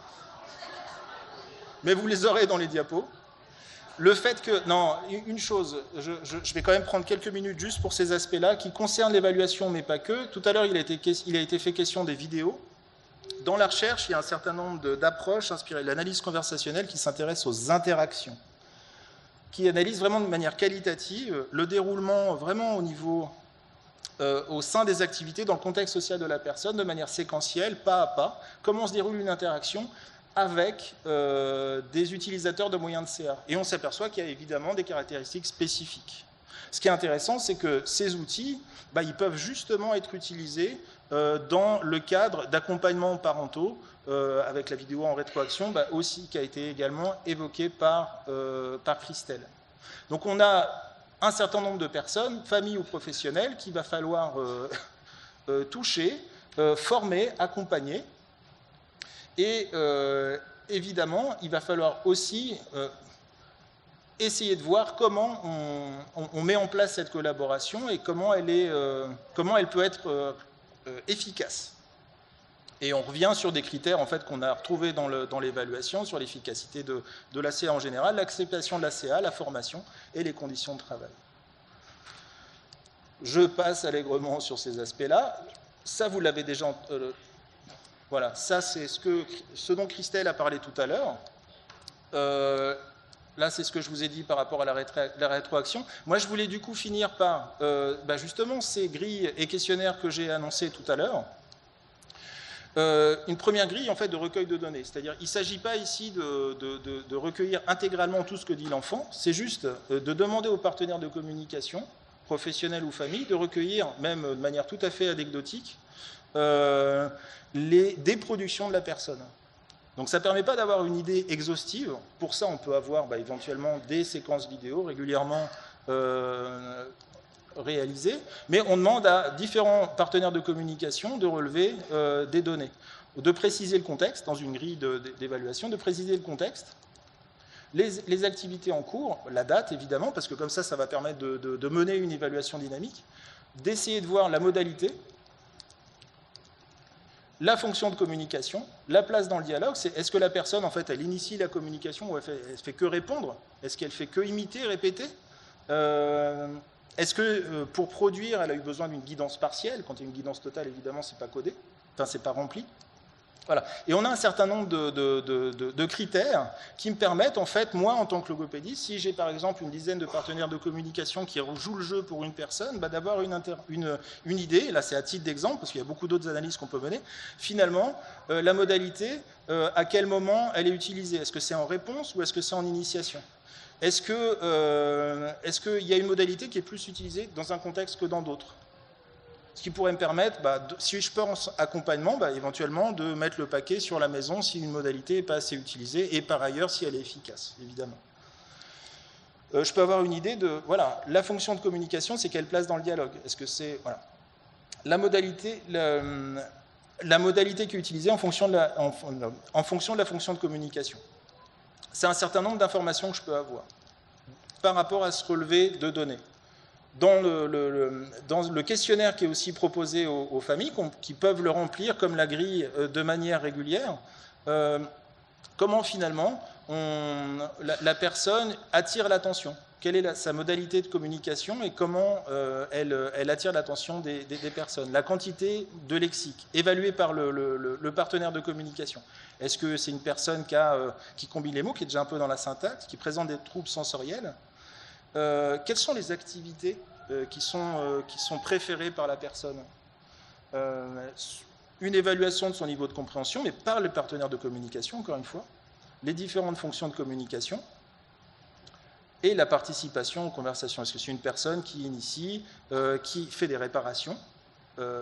Mais vous les aurez dans les diapos. Le fait que... Non, une chose, je vais quand même prendre quelques minutes juste pour ces aspects-là, qui concernent l'évaluation, mais pas que. Tout à l'heure, il a été fait question des vidéos. Dans la recherche, il y a un certain nombre d'approches inspirées de l'analyse conversationnelle qui s'intéressent aux interactions, qui analysent vraiment de manière qualitative le déroulement vraiment au niveau au sein des activités, dans le contexte social de la personne, de manière séquentielle, pas à pas, comment se déroule une interaction avec des utilisateurs de moyens de CA. Et on s'aperçoit qu'il y a évidemment des caractéristiques spécifiques. Ce qui est intéressant, c'est que ces outils, ils peuvent justement être utilisés dans le cadre d'accompagnements parentaux, avec la vidéo en rétroaction, aussi, qui a été également évoquée par Christelle. Donc on a un certain nombre de personnes, familles ou professionnels, qu'il va falloir toucher, former, accompagner. Et évidemment, il va falloir aussi essayer de voir comment on met en place cette collaboration et comment elle peut être efficace. Et on revient sur des critères en fait, qu'on a retrouvés dans l'évaluation, sur l'efficacité de la CA en général, l'acceptation de la CA, la formation et les conditions de travail. Je passe allègrement sur ces aspects-là. Ça, vous l'avez déjà... voilà, ça c'est ce dont Christelle a parlé tout à l'heure. Là, c'est ce que je vous ai dit par rapport à la rétroaction. Moi, je voulais du coup finir par justement ces grilles et questionnaires que j'ai annoncés tout à l'heure. Une première grille en fait, de recueil de données. C'est-à-dire il ne s'agit pas ici de recueillir intégralement tout ce que dit l'enfant, c'est juste de demander aux partenaires de communication, professionnels ou familles, de recueillir, même de manière tout à fait anecdotique, des productions de la personne. Donc ça ne permet pas d'avoir une idée exhaustive. Pour ça, on peut avoir éventuellement des séquences vidéo régulièrement réalisées, mais on demande à différents partenaires de communication de relever des données, de préciser le contexte, dans une grille d'évaluation, de préciser le contexte, les activités en cours, la date évidemment, parce que comme ça, ça va permettre de mener une évaluation dynamique, d'essayer de voir la modalité, la fonction de communication, la place dans le dialogue, c'est est-ce que la personne, en fait, elle initie la communication ou elle fait que répondre? Est-ce qu'elle fait que imiter, répéter? Est-ce que pour produire, elle a eu besoin d'une guidance partielle? Quand il y a une guidance totale, évidemment, c'est pas codé, enfin, c'est pas rempli. Voilà. Et on a un certain nombre de critères qui me permettent, en fait, moi, en tant que logopédiste, si j'ai par exemple une dizaine de partenaires de communication qui jouent le jeu pour une personne, d'avoir une idée, là c'est à titre d'exemple, parce qu'il y a beaucoup d'autres analyses qu'on peut mener, finalement, la modalité, à quel moment elle est utilisée? Est-ce que c'est en réponse ou est-ce que c'est en initiation? Est-ce qu'il y a une modalité qui est plus utilisée dans un contexte que dans d'autres? Ce qui pourrait me permettre, si je pense accompagnement, éventuellement de mettre le paquet sur la maison si une modalité n'est pas assez utilisée et par ailleurs si elle est efficace, évidemment. Je peux avoir une idée de, voilà, la fonction de communication, c'est quelle place dans le dialogue? Est-ce que c'est, voilà, la modalité qui est utilisée en fonction de la fonction de communication. C'est un certain nombre d'informations que je peux avoir par rapport à ce relevé de données. Dans le questionnaire qui est aussi proposé aux familles, qui peuvent le remplir comme la grille de manière régulière, comment finalement la personne attire l'attention? Quelle est sa modalité de communication et comment elle attire l'attention des personnes? La quantité de lexique évaluée par le partenaire de communication. Est-ce que c'est une personne qui combine les mots, qui est déjà un peu dans la syntaxe, qui présente des troubles sensoriels? Quelles sont les activités qui sont préférées par la personne? Une évaluation de son niveau de compréhension, mais par le partenaire de communication, encore une fois, les différentes fonctions de communication et la participation aux conversations. Est-ce que c'est une personne qui initie, qui fait des réparations?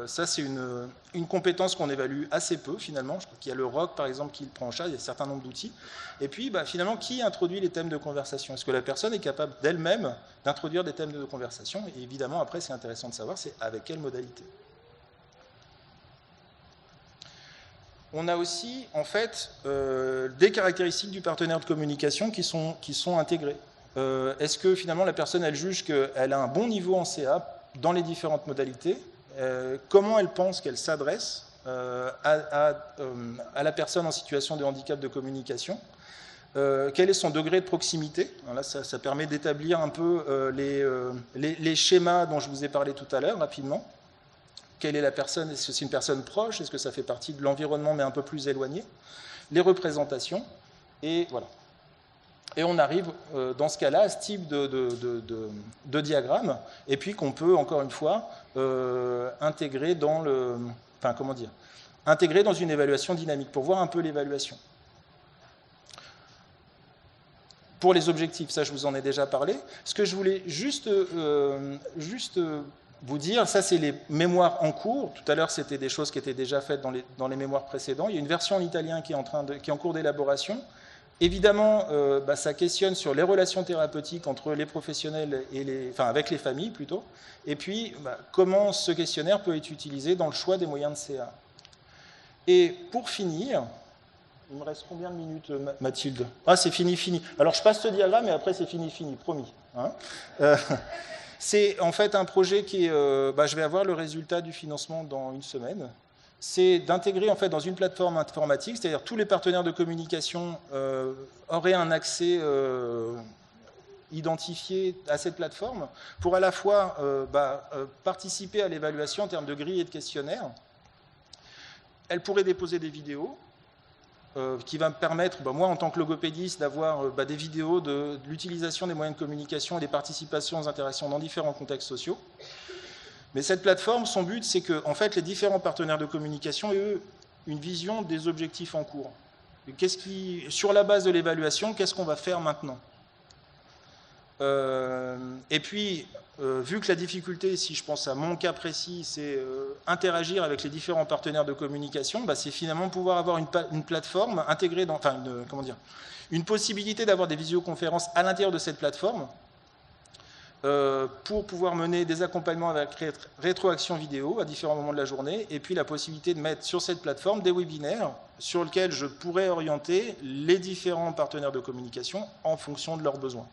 Ça, c'est une compétence qu'on évalue assez peu, finalement. Je crois qu'il y a le ROC, par exemple, qui le prend en charge, il y a un certain nombre d'outils. Et puis, finalement, qui introduit les thèmes de conversation? Est-ce que la personne est capable d'elle-même d'introduire des thèmes de conversation? Et évidemment, après, c'est intéressant de savoir, c'est avec quelle modalité. On a aussi, en fait, des caractéristiques du partenaire de communication qui sont intégrées. Est-ce que, finalement, la personne, elle juge qu'elle a un bon niveau en CA dans les différentes modalités? Comment elle pense qu'elle s'adresse à la personne en situation de handicap de communication? Quel est son degré de proximité? Alors là, ça permet d'établir un peu les schémas dont je vous ai parlé tout à l'heure, rapidement. Quelle est la personne? Est-ce que c'est une personne proche? Est-ce que ça fait partie de l'environnement, mais un peu plus éloigné? Les représentations, et voilà. Et on arrive, dans ce cas-là, à ce type de diagramme, et puis qu'on peut, encore une fois, intégrer dans intégrer dans une évaluation dynamique, pour voir un peu l'évaluation. Pour les objectifs, ça je vous en ai déjà parlé. Ce que je voulais juste vous dire, ça c'est les mémoires en cours. Tout à l'heure, c'était des choses qui étaient déjà faites dans les mémoires précédents. Il y a une version en italien qui est en cours d'élaboration. Évidemment, ça questionne sur les relations thérapeutiques entre les professionnels et avec les familles plutôt. Et puis, comment ce questionnaire peut être utilisé dans le choix des moyens de CA. Et pour finir, il me reste combien de minutes, Mathilde? Ah, c'est fini. Alors, je passe ce diagramme et après, c'est fini, promis. Hein, c'est en fait un projet qui est... je vais avoir le résultat du financement dans une semaine. C'est d'intégrer en fait dans une plateforme informatique, c'est-à-dire tous les partenaires de communication auraient un accès identifié à cette plateforme pour à la fois participer à l'évaluation en termes de grille et de questionnaire. Elle pourrait déposer des vidéos qui va me permettre, moi en tant que logopédiste, d'avoir des vidéos de l'utilisation des moyens de communication et des participations aux interactions dans différents contextes sociaux. Mais cette plateforme, son but, c'est que en fait, les différents partenaires de communication aient eux, une vision des objectifs en cours. Sur la base de l'évaluation, qu'est-ce qu'on va faire maintenant? Et puis, vu que la difficulté, si je pense à mon cas précis, c'est interagir avec les différents partenaires de communication, c'est finalement pouvoir avoir une plateforme intégrée dans... une possibilité d'avoir des visioconférences à l'intérieur de cette plateforme pour pouvoir mener des accompagnements avec rétroaction vidéo à différents moments de la journée, et puis la possibilité de mettre sur cette plateforme des webinaires sur lesquels je pourrais orienter les différents partenaires de communication en fonction de leurs besoins.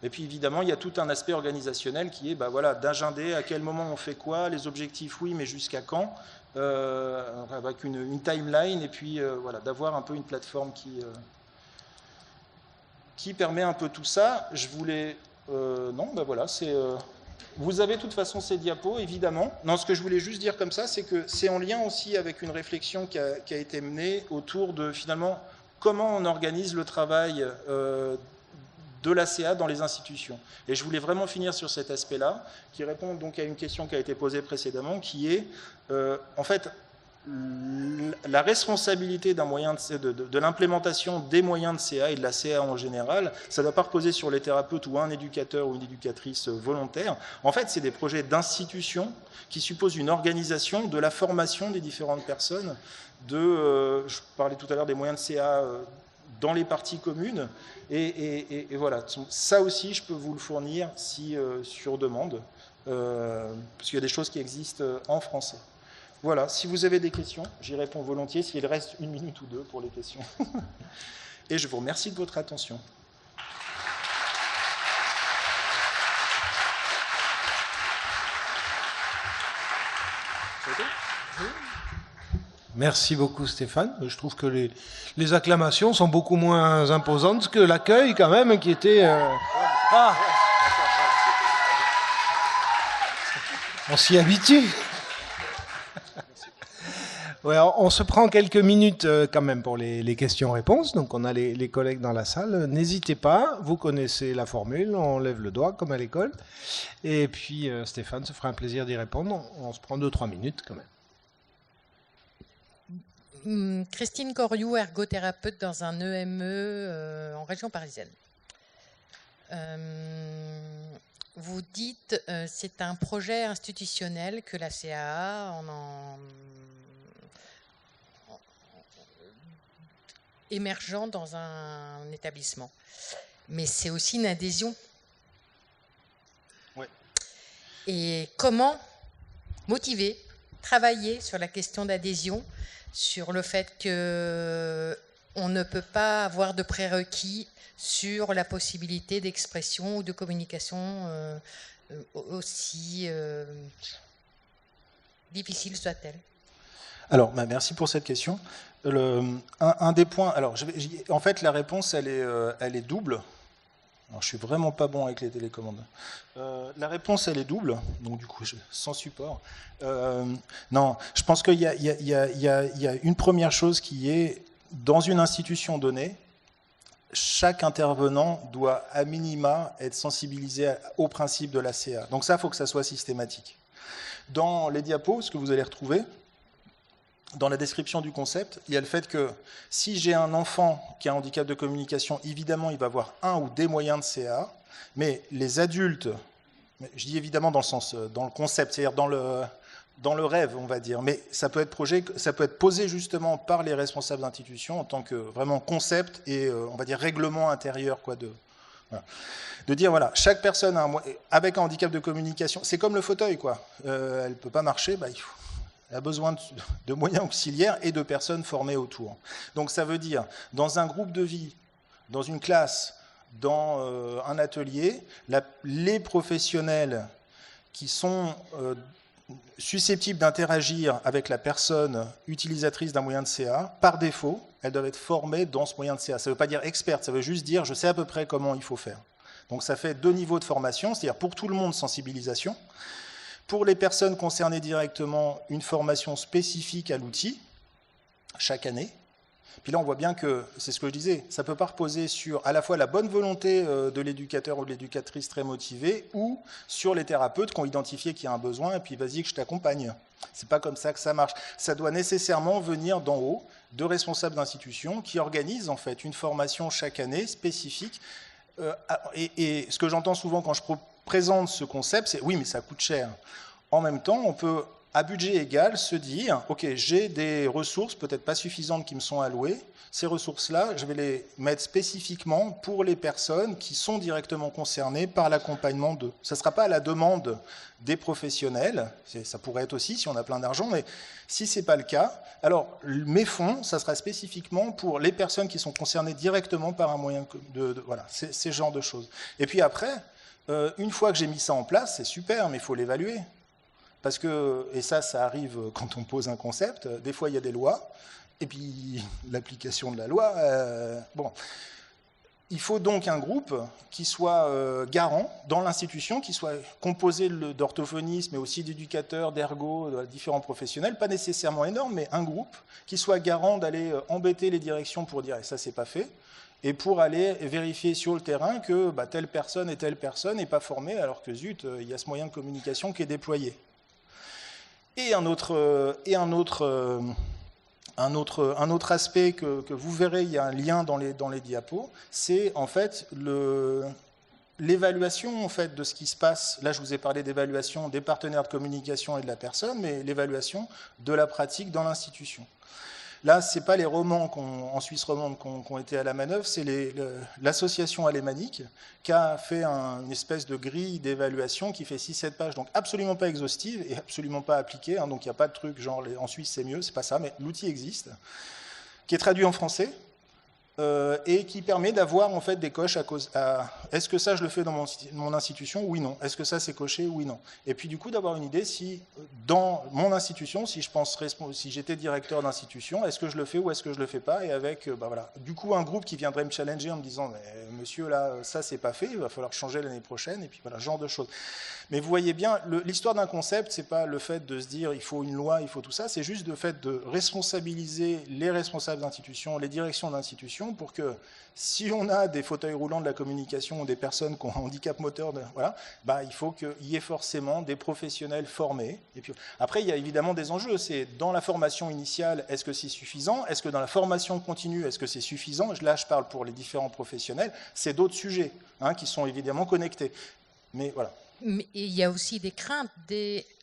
Et puis évidemment, il y a tout un aspect organisationnel qui est d'agender à quel moment on fait quoi, les objectifs oui, mais jusqu'à quand, avec une timeline, et puis d'avoir un peu une plateforme qui permet un peu tout ça. Je voulais... vous avez de toute façon ces diapos, évidemment. Non, ce que je voulais juste dire comme ça, c'est que c'est en lien aussi avec une réflexion qui a été menée autour de, finalement, comment on organise le travail de l'ACA dans les institutions. Et je voulais vraiment finir sur cet aspect-là, qui répond donc à une question qui a été posée précédemment, qui est, en fait, la responsabilité d'un moyen de l'implémentation des moyens de CA et de la CA en général, ça ne doit pas reposer sur les thérapeutes ou un éducateur ou une éducatrice volontaire. En fait, c'est des projets d'institution qui supposent une organisation de la formation des différentes personnes. Je parlais tout à l'heure des moyens de CA dans les parties communes. Et voilà, ça aussi, je peux vous le fournir sur demande, parce qu'il y a des choses qui existent en français. Voilà, si vous avez des questions, j'y réponds volontiers, s'il reste 1 minute ou 2 pour les questions. Et je vous remercie de votre attention. Merci beaucoup Stéphane. Je trouve que les acclamations sont beaucoup moins imposantes que l'accueil quand même qui était... On s'y habitue. Ouais, on se prend quelques minutes quand même pour les questions-réponses. Donc on a les collègues dans la salle. N'hésitez pas, vous connaissez la formule, on lève le doigt comme à l'école. Et puis Stéphane se fera un plaisir d'y répondre. On se prend 2-3 minutes quand même. Christine Coriou, ergothérapeute dans un EME en région parisienne. Vous dites c'est un projet institutionnel que la CAA émergeant dans un établissement. Mais c'est aussi une adhésion. Ouais. Et comment motiver, travailler sur la question d'adhésion, sur le fait qu'on ne peut pas avoir de prérequis sur la possibilité d'expression ou de communication aussi difficile soit-elle. Alors, merci pour cette question. Un des points... Alors, en fait, la réponse, elle est double. Alors, je suis vraiment pas bon avec les télécommandes. La réponse, elle est double, donc du coup, sans support. Non, je pense qu'il y a une première chose qui est, dans une institution donnée, chaque intervenant doit à minima être sensibilisé au principe de la CA. Donc ça, il faut que ça soit systématique. Dans les diapos, ce que vous allez retrouver, dans la description du concept, il y a le fait que si j'ai un enfant qui a un handicap de communication, évidemment, il va avoir un ou des moyens de CA, mais les adultes, je dis évidemment dans le concept, c'est-à-dire dans le rêve, on va dire, mais ça peut être posé justement par les responsables d'institutions en tant que vraiment concept et, on va dire, règlement intérieur, quoi, voilà. De dire, voilà, chaque personne avec un handicap de communication, c'est comme le fauteuil, quoi. Elle ne peut pas marcher, elle a besoin de moyens auxiliaires et de personnes formées autour. Donc ça veut dire, dans un groupe de vie, dans une classe, dans un atelier, les professionnels qui sont susceptibles d'interagir avec la personne utilisatrice d'un moyen de CA, par défaut, elles doivent être formées dans ce moyen de CA. Ça ne veut pas dire experte, ça veut juste dire je sais à peu près comment il faut faire. Donc ça fait 2 niveaux de formation, c'est-à-dire pour tout le monde, sensibilisation. Pour les personnes concernées directement, une formation spécifique à l'outil, chaque année. Puis là, on voit bien que, c'est ce que je disais, ça ne peut pas reposer sur à la fois la bonne volonté de l'éducateur ou de l'éducatrice très motivée, ou sur les thérapeutes qui ont identifié qu'il y a un besoin, et puis vas-y que je t'accompagne. C'est pas comme ça que ça marche. Ça doit nécessairement venir d'en haut, de responsables d'institutions qui organisent en fait une formation chaque année spécifique. Et ce que j'entends souvent quand je présente ce concept, c'est oui, mais ça coûte cher. En même temps, on peut, à budget égal, se dire, ok, j'ai des ressources peut-être pas suffisantes qui me sont allouées. Ces ressources-là, je vais les mettre spécifiquement pour les personnes qui sont directement concernées par l'accompagnement d'eux. Ça ne sera pas à la demande des professionnels, ça pourrait être aussi si on a plein d'argent, mais si ce n'est pas le cas, alors mes fonds, ça sera spécifiquement pour les personnes qui sont concernées directement par un moyen voilà, c'est ce genre de choses. Et puis après, une fois que j'ai mis ça en place, c'est super, mais il faut l'évaluer. Parce que, et ça arrive quand on pose un concept, des fois il y a des lois, et puis l'application de la loi, bon. Il faut donc un groupe qui soit garant dans l'institution, qui soit composé d'orthophonistes, mais aussi d'éducateurs, d'ergo, de différents professionnels, pas nécessairement énorme, mais un groupe qui soit garant d'aller embêter les directions pour dire « ça, c'est pas fait », et pour aller vérifier sur le terrain que telle personne et telle personne n'est pas formée, alors que zut, il y a ce moyen de communication qui est déployé. Et un autre aspect que vous verrez, il y a un lien dans les diapos, c'est en fait l'évaluation en fait, de ce qui se passe. Là, je vous ai parlé d'évaluation des partenaires de communication et de la personne, mais l'évaluation de la pratique dans l'institution. Là, ce n'est pas les romans en Suisse romande qui ont été à la manœuvre, c'est l'association alémanique qui a fait une espèce de grille d'évaluation qui fait 6-7 pages, donc absolument pas exhaustive et absolument pas appliquée, hein, donc il n'y a pas de truc genre en Suisse c'est mieux, c'est pas ça, mais l'outil existe, qui est traduit en français et qui permet d'avoir en fait des coches est-ce que ça je le fais dans mon institution, oui, non, est-ce que ça c'est coché, oui, non, et puis du coup d'avoir une idée si dans mon institution, si j'étais directeur d'institution, est-ce que je le fais ou est-ce que je le fais pas, et avec voilà, du coup un groupe qui viendrait me challenger en me disant monsieur là ça c'est pas fait, il va falloir changer l'année prochaine, et puis voilà, ce genre de choses. Mais vous voyez bien, l'histoire d'un concept, c'est pas le fait de se dire il faut une loi, il faut tout ça, c'est juste le fait de responsabiliser les responsables d'institutions, les directions d'institutions, pour que si on a des fauteuils roulants de la communication ou des personnes qui ont un handicap moteur, voilà, il faut qu'il y ait forcément des professionnels formés. Et puis, après, il y a évidemment des enjeux. C'est dans la formation initiale, est-ce que c'est suffisant? Est-ce que dans la formation continue, est-ce que c'est suffisant? Là, je parle pour les différents professionnels. C'est d'autres sujets qui sont évidemment connectés. Mais voilà. Mais il y a aussi des craintes.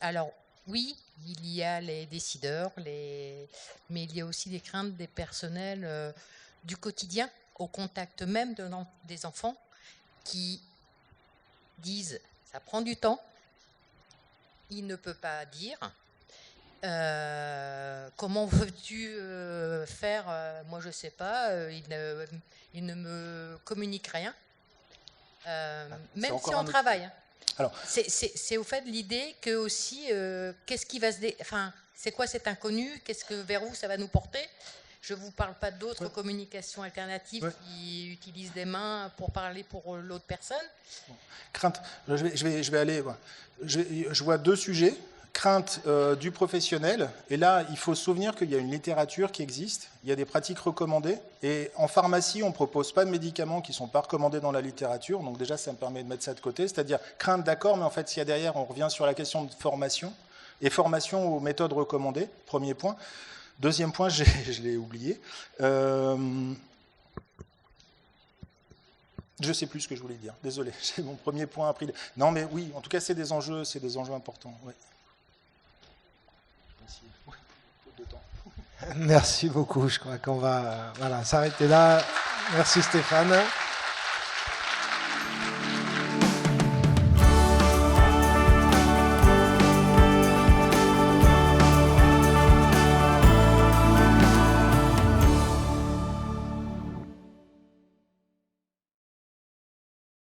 Alors, oui, il y a les décideurs, mais il y a aussi des craintes des personnels du quotidien, au contact même des enfants, qui disent « ça prend du temps, il ne peut pas dire, comment veux-tu faire, moi je ne sais pas, il ne me communique rien, même si on travaille ». Alors, c'est au fait l'idée que aussi, qu'est-ce qui va c'est quoi cet inconnu, vers où ça va nous porter? Je ne vous parle pas d'autres communications alternatives qui utilisent des mains pour parler pour l'autre personne. Crainte. Je vais aller. Je vois 2 sujets. crainte du professionnel. Et là, il faut se souvenir qu'il y a une littérature qui existe, il y a des pratiques recommandées. Et en pharmacie, on ne propose pas de médicaments qui ne sont pas recommandés dans la littérature. Donc déjà, ça me permet de mettre ça de côté. C'est-à-dire, crainte, d'accord, mais en fait, s'il y a derrière, on revient sur la question de formation. Et formation aux méthodes recommandées, premier point. Deuxième point, je l'ai oublié. Je ne sais plus ce que je voulais dire. Désolé, j'ai mon premier point appris. Non, mais oui, en tout cas, c'est des enjeux importants. Ouais. Merci beaucoup. Je crois qu'on va s'arrêter là. Merci Stéphane.